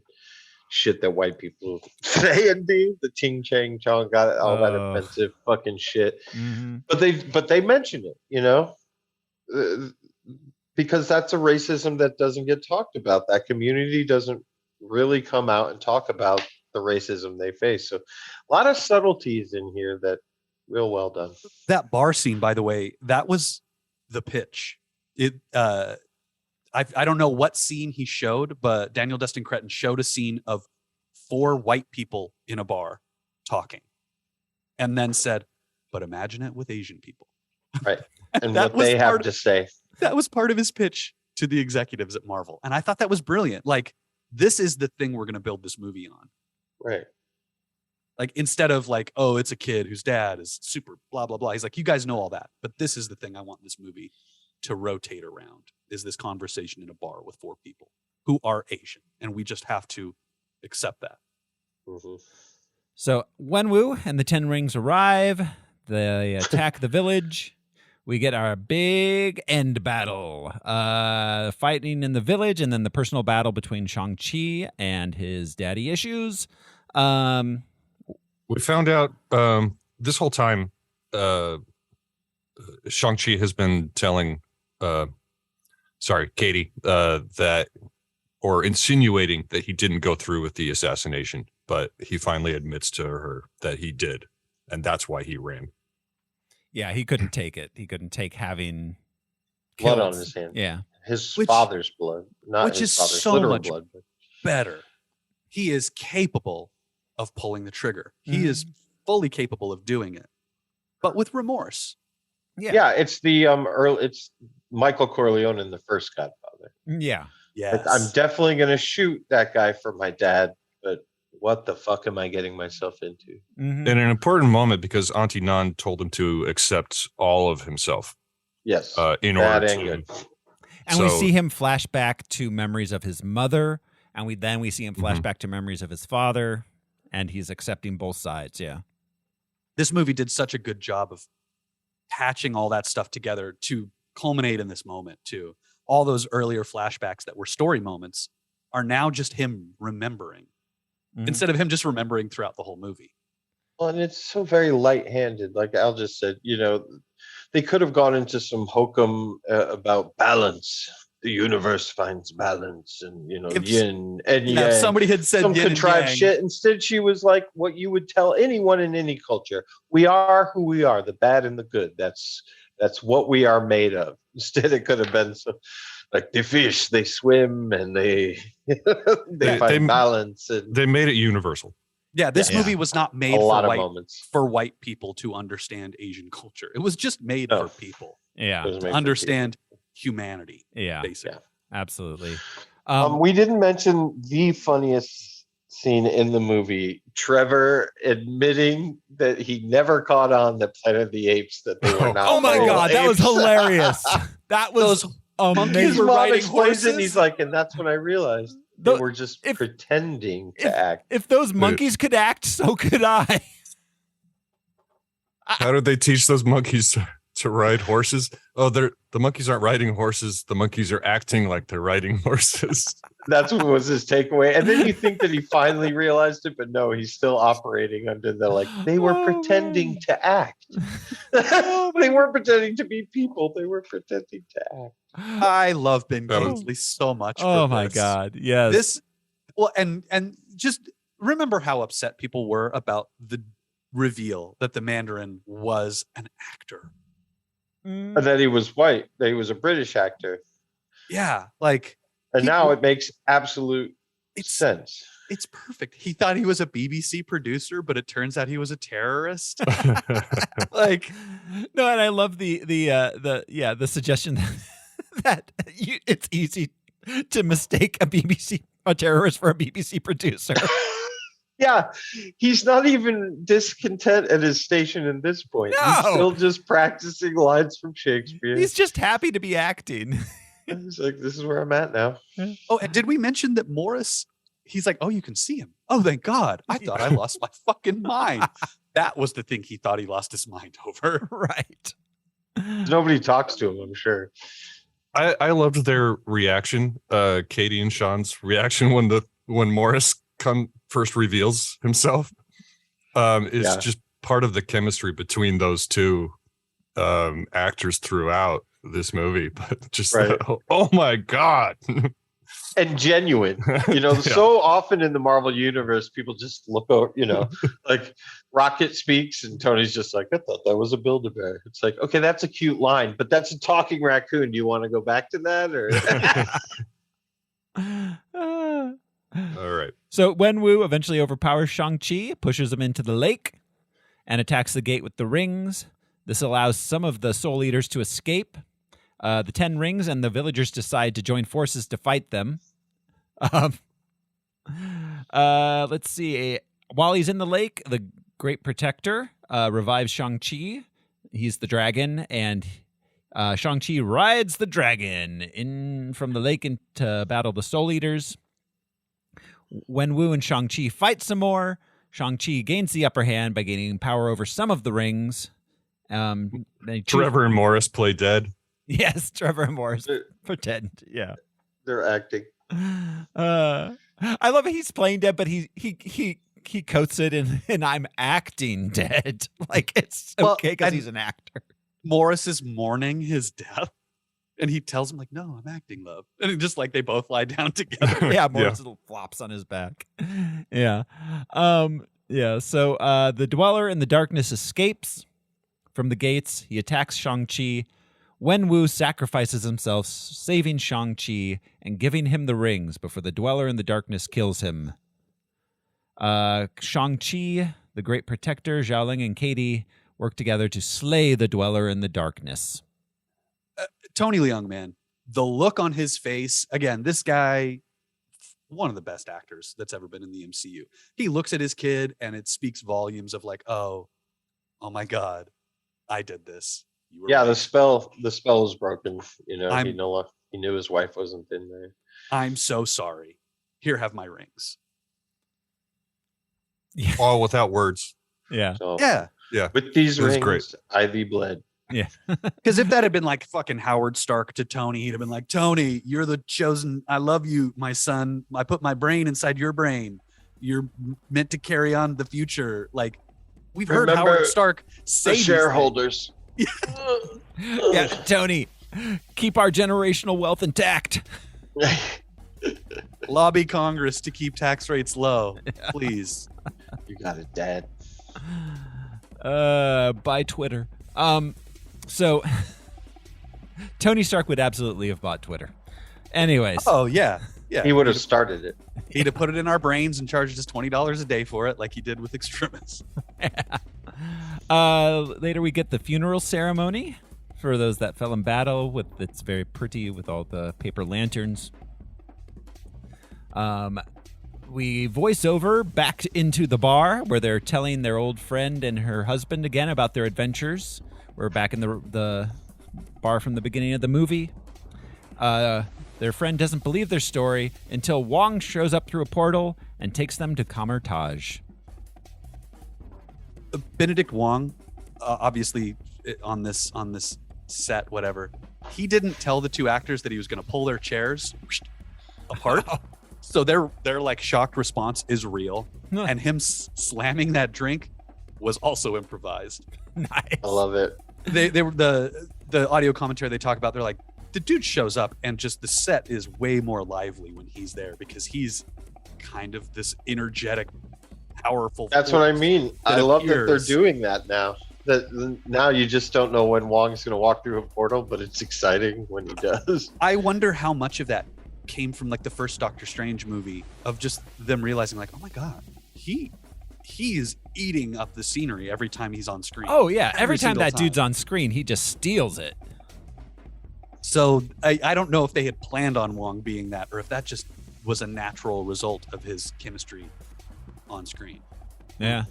shit that white people say and do, the ting chang chong, got all that offensive fucking shit. But they mention it, because that's a racism that doesn't get talked about. That community doesn't really come out and talk about the racism they face. So a lot of subtleties in here that real well done. That bar scene, by the way, that was the pitch. I I don't know what scene he showed, but Daniel Destin Cretton showed a scene of 4 white people in a bar talking, and then said, "But imagine it with Asian people." Right. And that what they have part to say. That was part of his pitch to the executives at Marvel, and I thought that was brilliant. Like, this is the thing we're going to build this movie on. Right. Like, instead of like, oh, it's a kid whose dad is super blah blah blah. He's like, you guys know all that, but this is the thing I want this movie to rotate around. Is this conversation in a bar with 4 people who are Asian, and we just have to accept that. Mm-hmm. So Wenwu and the Ten Rings arrive. They attack the village. We get our big end battle, fighting in the village, and then the personal battle between Shang Chi and his daddy issues. We found out this whole time Shang-Chi has been telling Katie, that, or insinuating that he didn't go through with the assassination, but he finally admits to her that he did, and that's why he ran. Yeah, he couldn't take it. He couldn't take having Blood killed. on his hands. Yeah. His father's blood, not which his is father's so literal much blood. But better. He is capable of pulling the trigger. He is fully capable of doing it, but with remorse. yeah, it's the it's Michael Corleone in the first Godfather. Yeah. Yes. I'm definitely going to shoot that guy for my dad, but what the fuck am I getting myself into? Mm-hmm. In an important moment, because Auntie Nan told him to accept all of himself. Yes. In Bad order and to. good. And we see him flash back to memories of his mother, and we see him flash back to memories of his father, and he's accepting both sides. Yeah. This movie did such a good job of patching all that stuff together to culminate in this moment too. All those earlier flashbacks that were story moments are now just him remembering, instead of him just remembering throughout the whole movie. Well, and it's so very light-handed. Like Al just said, they could have gone into some hokum about balance. The universe finds balance, and yin and yang. If somebody had said some yin contrived and yang, shit. Instead, she was like what you would tell anyone in any culture: we are who we are, the bad and the good. That's what we are made of. Instead, it could have been like the fish. They swim and they find balance. And They made it universal. Yeah, this movie was not made for white people to understand Asian culture. It was just made for people. Yeah. To understand humanity. Yeah. Basically. Absolutely. We didn't mention the funniest scene in the movie: Trevor admitting that he never caught on the Planet of the Apes, that they were not. Oh my real God, that was apes. hilarious. That was His amazing. mom explains it, and he's like, and that's when I realized they were just pretending to act. If those monkeys could act, so could I. How did they teach those monkeys to ride horses? Oh, the monkeys aren't riding horses. The monkeys are acting like they're riding horses. That's what was his takeaway. And then you think that he finally realized it, but no, he's still operating under the they were pretending to act. They weren't pretending to be people. They were pretending to act. I love Ben Kingsley so much. Oh my God. Yes. And just remember how upset people were about the reveal that the Mandarin was an actor. And that he was white, that he was a British actor. Yeah. And now it makes absolute sense. It's perfect. He thought he was a BBC producer, but it turns out he was a terrorist. No, and I love the suggestion that it's easy to mistake a terrorist for a BBC producer. Yeah, he's not even discontent at his station at this point. No. He's still just practicing lines from Shakespeare. He's just happy to be acting. He's like, this is where I'm at now. Oh, and did we mention that Morris, he's like, oh, you can see him. Oh, thank God. I thought I lost my fucking mind. That was the thing he thought he lost his mind over. Right. Nobody talks to him, I'm sure. I loved their reaction, Katie and Sean's reaction when Morris first reveals himself. Is just part of the chemistry between those two actors throughout this movie. But just oh my God. and genuine. So often in the Marvel universe, people just look over, like Rocket speaks and Tony's just like, I thought that was a Build-A-Bear. It's like, okay, that's a cute line, but that's a talking raccoon. Do you want to go back to that? Or All right. So Wenwu eventually overpowers Shang-Chi, pushes him into the lake, and attacks the gate with the rings. This allows some of the Soul Eaters to escape. The 10 rings and the villagers decide to join forces to fight them. Let's see. While he's in the lake, the Great Protector revives Shang-Chi. He's the dragon, and Shang-Chi rides the dragon in from the lake into battle the Soul Eaters. Wenwu and Shang-Chi fight some more. Shang-Chi gains the upper hand by gaining power over some of the rings. Trevor and Morris play dead. Yes, Trevor and Morris pretend. Yeah, they're acting. I love it. He's playing dead, but he coats it in I'm acting dead. Like it's okay because he's an actor. Morris is mourning his death, and he tells him like, "No, I'm acting, love." And it just like they both lie down together. Yeah, Morris little flops on his back. Yeah, yeah. So the Dweller in the Darkness escapes from the gates. He attacks Shang-Chi. Wenwu sacrifices himself, saving Shang-Chi and giving him the rings before the Dweller in the Darkness kills him. Shang-Chi, the Great Protector, Xiaoling, and Katie work together to slay the Dweller in the Darkness. Tony Leung, man, the look on his face, again, this guy, one of the best actors that's ever been in the MCU. He looks at his kid and it speaks volumes of like, oh my God, I did this. Yeah, the spell was broken. He knew his wife wasn't in there. I'm so sorry. Here, have my rings. Yeah. All without words. Yeah. So, yeah. With these rings, great. Ivy bled. Yeah. Because if that had been like fucking Howard Stark to Tony, he'd have been like, Tony, you're the chosen. I love you, my son. I put my brain inside your brain. You're meant to carry on the future. Like, we've heard Howard Stark say the shareholders. Yeah, Tony, keep our generational wealth intact. Lobby Congress to keep tax rates low, please. You got it, Dad. Buy Twitter. So Tony Stark would absolutely have bought Twitter. Anyways. Oh yeah. He would have started it. He'd have put it in our brains and charged us $20 a day for it, like he did with Extremis. Later we get the funeral ceremony for those that fell in battle. It's very pretty with all the paper lanterns. We voice over back into the bar where they're telling their old friend and her husband again about their adventures. We're back in the bar from the beginning of the movie. Their friend doesn't believe their story until Wong shows up through a portal and takes them to Kamertage. Benedict Wong, obviously on this set, whatever, he didn't tell the two actors that he was going to pull their chairs apart. So their like shocked response is real, and him slamming that drink was also improvised. Nice. I love it. They were the audio commentary they talk about. They're like, the dude shows up and just the set is way more lively when he's there because he's kind of this energetic, powerful. That's what I mean. I love that they're doing that now. That now you just don't know when Wong's going to walk through a portal, but it's exciting when he does. I wonder how much of that came from like the first Doctor Strange movie of just them realizing like, oh my God, he is eating up the scenery every time he's on screen. Oh yeah, every time that dude's on screen, he just steals it. So I don't know if they had planned on Wong being that, or if that just was a natural result of his chemistry on screen. Yeah.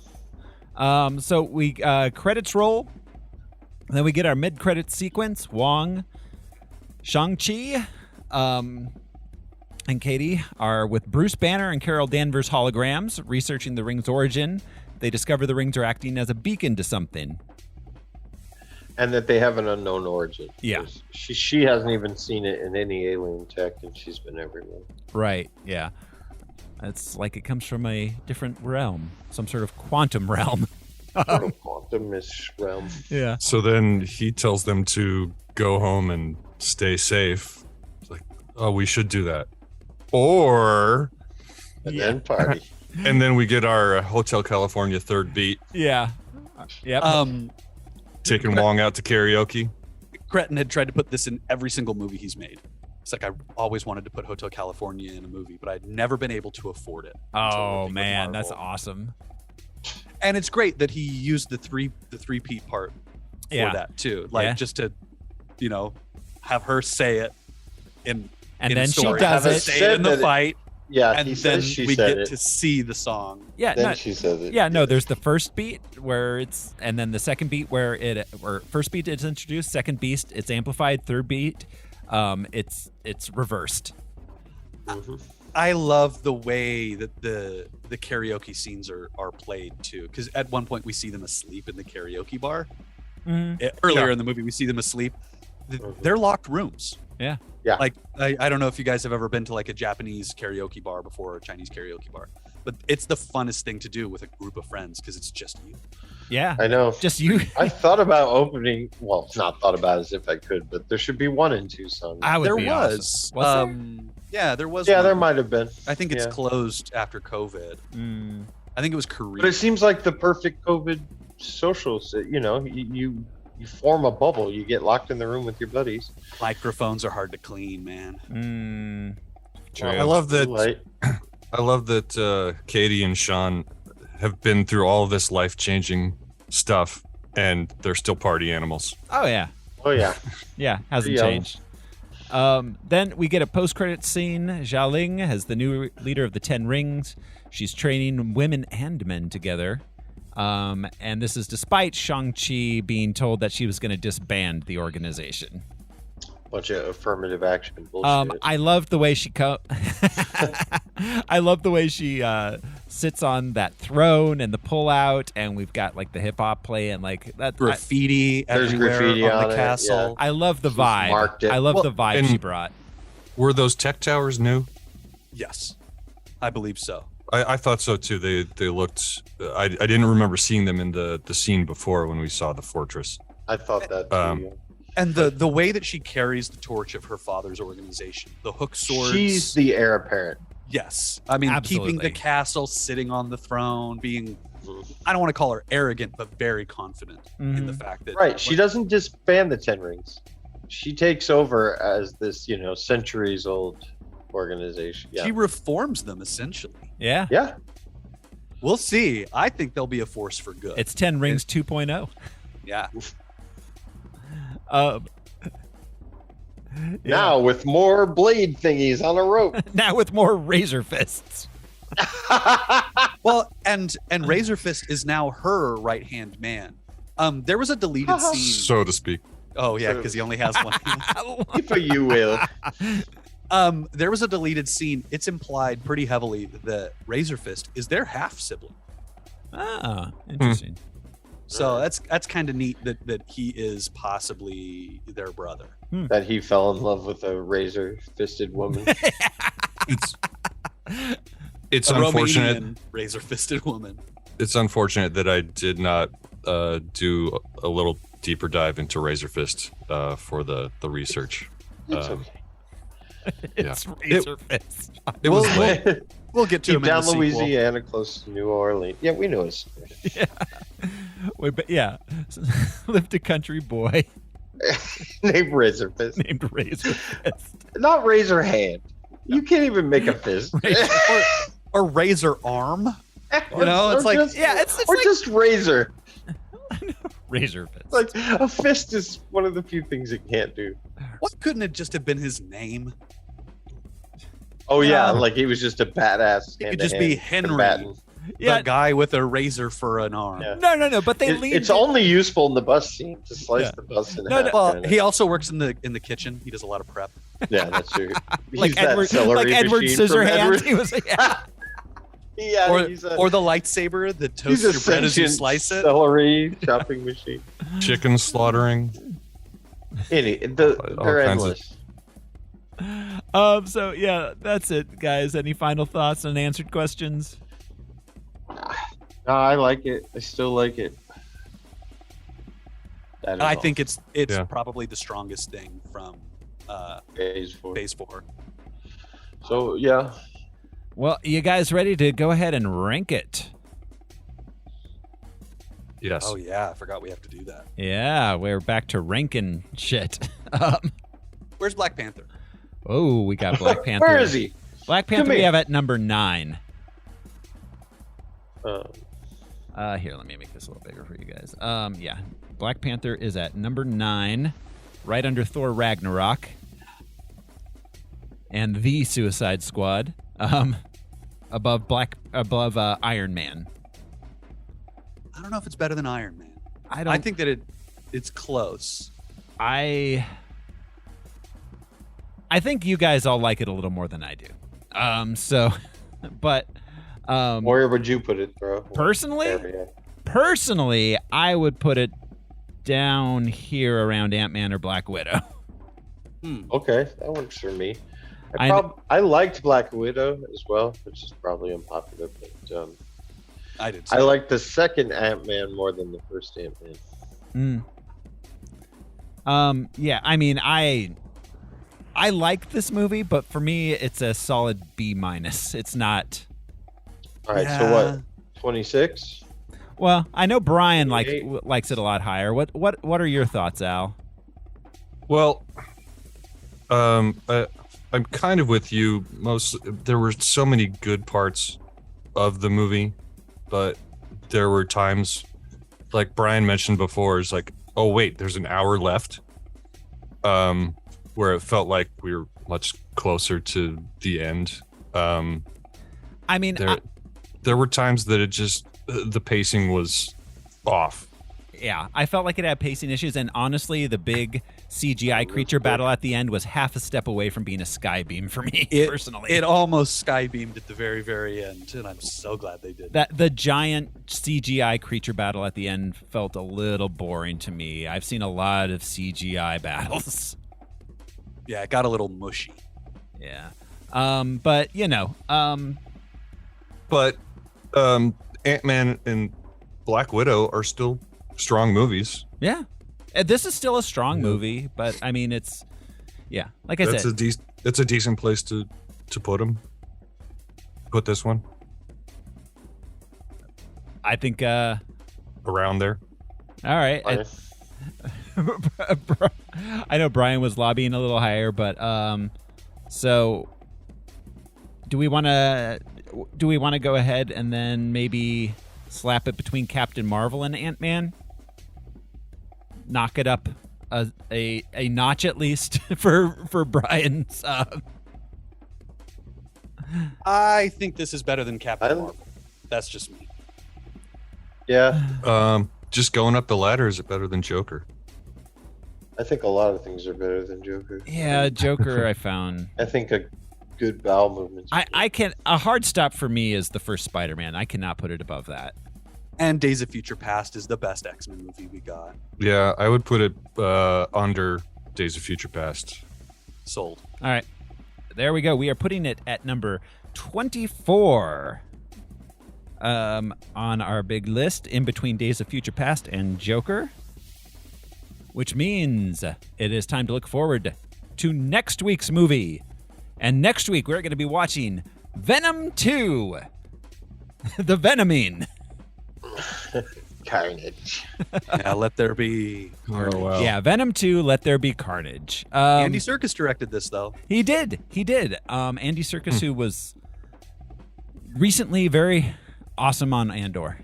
So we credits roll, and then we get our mid-credit sequence. Wong, Shang-Chi, and Katie are with Bruce Banner and Carol Danvers holograms, researching the ring's origin. They discover the rings are acting as a beacon to something. And that they have an unknown origin. Yeah. She hasn't even seen it in any alien tech, and she's been everywhere. Right, yeah. It's like it comes from a different realm, some sort of quantum realm. Quantum-ish realm. Yeah. So then he tells them to go home and stay safe. It's like, oh, we should do that. Or And then party. and then we get our Hotel California third beat, Yeah. Yep. taking Wong out to karaoke. Cretton had tried to put this in every single movie he's made. It's like I always wanted to put Hotel California in a movie, but I'd never been able to afford it. until Oh working with man, that's Marvel. awesome. And it's great that he used the three-peat part for Yeah. that too. Like Yeah. just to, have her say it in And in a then she story. does Have her it. say it in the Said that- fight, Yeah, and he then says she we said get it. to see the song. Yeah. Then no, she says it. yeah. No, there's the first beat where it's, and then the second beat where first beat it's introduced, second beat it's amplified, third beat, it's reversed. Mhm. I love the way that the karaoke scenes are played too, because at one point we see them asleep in the karaoke bar. Earlier in the movie, we see them asleep. They're locked rooms. Yeah. Yeah. Like I don't know if you guys have ever been to like a Japanese karaoke bar before or a Chinese karaoke bar, but it's the funnest thing to do with a group of friends because it's just you. Yeah. I know. Just you. I thought about opening. Well, not thought about as if I could, but there should be one in Tucson. I would There be was. awesome. Was there? Yeah, there was. Yeah, one. there might have been. I think it's Yeah. closed after COVID. I think it was Korea. But it seems like the perfect COVID social. You form a bubble. You get locked in the room with your buddies. Microphones are hard to clean, man. True. I love that. Light. I love that Katie and Sean have been through all this life-changing stuff, and they're still party animals. Oh yeah. Oh yeah. Yeah, hasn't Yeah. changed. Then we get a post-credit scene. Xia Ling as the new leader of the Ten Rings. She's training women and men together. And this is despite Shang Chi being told that she was going to disband the organization. Bunch of affirmative action bullshit. I love the way she I love the way she sits on that throne and the pullout, and we've got like the hip hop play and like that. Graffiti There's everywhere graffiti on on the it, castle. I love the She's vibe. marked it. I love Well, the vibe and- she brought. Were those tech towers new? Yes, I believe so. I thought so too. They looked. I didn't remember seeing them in the scene before when we saw the fortress. I thought that too. yeah. And the way that she carries the torch of her father's organization, the hook swords. She's the heir apparent. Yes, I mean Absolutely. keeping the castle, sitting on the throne, being. I don't want to call her arrogant, but very confident in the fact that. Right. She doesn't disband the Ten Rings. She takes over as this, centuries old organization. Yeah. She reforms them essentially. Yeah. Yeah. We'll see. I think they'll be a force for good. It's 10 Rings 2.0. yeah. Now with more blade thingies on a rope. Now with more razor fists. Well, and Razor Fist is now her right hand man. There was a deleted scene. So to speak. Oh yeah, because he only has one. If you will. There was a deleted scene. It's implied pretty heavily that Razor Fist is their half sibling. Ah, interesting. So that's kind of neat that he is possibly their brother. That he fell in love with a razor-fisted woman. It's A unfortunate. Romanian razor-fisted woman. It's unfortunate that I did not do a little deeper dive into Razor Fist for the research. It's Um, okay. It's razor fist. It was late. We'll get to Deep him in down the sequel. Louisiana, close to New Orleans. Yeah, we know his. Wait, but yeah, lived a country boy Named Razor Fist. named Razor Fist. Not Razor Hand. You can't even make a fist. Or Razor Arm. Or it's like- just, Yeah, it's or like just razor. Razor Fist. Like a fist is one of the few things it can't do. What couldn't it just have been his name? Oh yeah, like he was just a badass. It could just be hand-to-hand Henry, combatant. Yeah. the guy with a razor for an arm. Yeah. No, but they lead. It's only useful in the bus scene to slice Yeah. the bus in No, half. Well, kinda. he also works in the kitchen. He does a lot of prep. Yeah, that's true. like He's that Edward, celery like Edward machine from Scissorhands. Edward. He was yeah. Yeah, or he's a, or the lightsaber that he's toasts a your bread as you sentient slice it. celery chopping machine. Chicken slaughtering. They're kinds of- endless. So yeah, that's it, guys. Any final thoughts on unanswered questions? No, I like it. I still like it. That is I all. think it's Yeah. probably the strongest thing from Phase 4. Phase 4. So yeah, Well, you guys ready to go ahead and rank it? Yes. Oh yeah, I forgot we have to do that. Yeah, we're back to ranking shit. Where's Black Panther? Oh, we got Black Panther. where is he? Black Panther Come we here. have at number 9. Um, Here, let me make this a little bigger for you guys. Yeah, Black Panther is at number 9, right under Thor Ragnarok and the Suicide Squad, above Iron Man. I don't know if it's better than Iron Man. I don't. I think that it's close. I think you guys all like it a little more than I do. But where would you put it, bro? Personally, I would put it down here around Ant-Man or Black Widow. Okay, that works for me. I I liked Black Widow as well, which is probably unpopular, but I did. I like the second Ant-Man more than the first Ant-Man. Yeah, I mean, I like this movie, but for me, it's a solid B-. It's not. All right, Yeah. so what? 26? Well, I know Brian Eight. likes it a lot higher. What are your thoughts, Al? Well, I'm kind of with you. There were so many good parts of the movie, but there were times, like Brian mentioned before, is like, oh wait, there's an hour left, where it felt like we were much closer to the end. I mean, There were times that it just the pacing was off. yeah, I felt like it had pacing issues, and honestly, the big CGI creature battle at the end was half a step away from being a sky beam for me personally. It almost sky beamed at the very, very end, and I'm so glad they did. That the giant CGI creature battle at the end felt a little boring to me. I've seen a lot of CGI battles. Yeah, it got a little mushy. Yeah. But But Ant-Man and Black Widow are still strong movies. yeah. This is still a strong movie, but I mean, it's, yeah, like I said, It's a decent place to put them. Put this one I think, around there. all right. I know Brian was lobbying a little higher, but so do we want to go ahead and then maybe slap it between Captain Marvel and Ant-Man? Knock it up a notch at least for Brian's. I think this is better than Captain I'm- Marvel. That's just me. Yeah, Just going up the ladder, is it better than Joker? I think a lot of things are better than Joker. Yeah, Joker. I found. I think a good bowel movement. I can. A hard stop for me is the first Spider-Man. I cannot put it above that. And Days of Future Past is the best X-Men movie we got. Yeah, I would put it under Days of Future Past. Sold. All right. There we go. We are putting it at number 24 on our big list in between Days of Future Past and Joker, which means it is time to look forward to next week's movie. And next week, we're going to be watching Venom 2, The Venoming. Carnage. Yeah, let there be. Oh, wow. Yeah, Venom 2, Let There Be Carnage. Andy Serkis directed this, though. He did. Andy Serkis, who was recently very awesome on Andor.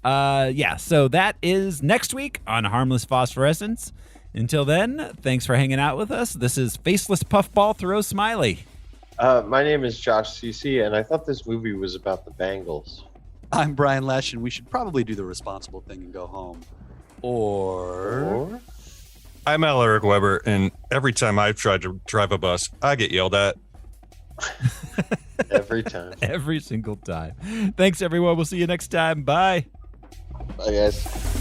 Yeah. So that is next week on Harmless Phosphorescence. Until then, thanks for hanging out with us. This is Faceless Puffball Throw Smiley. My name is Josh CC, and I thought this movie was about the Bengals. I'm Brian Lesh, and we should probably do the responsible thing and go home. Or I'm Al Eric Weber, and every time I've tried to drive a bus, I get yelled at. Every time. Every single time. Thanks, everyone. We'll see you next time. Bye. Bye, guys.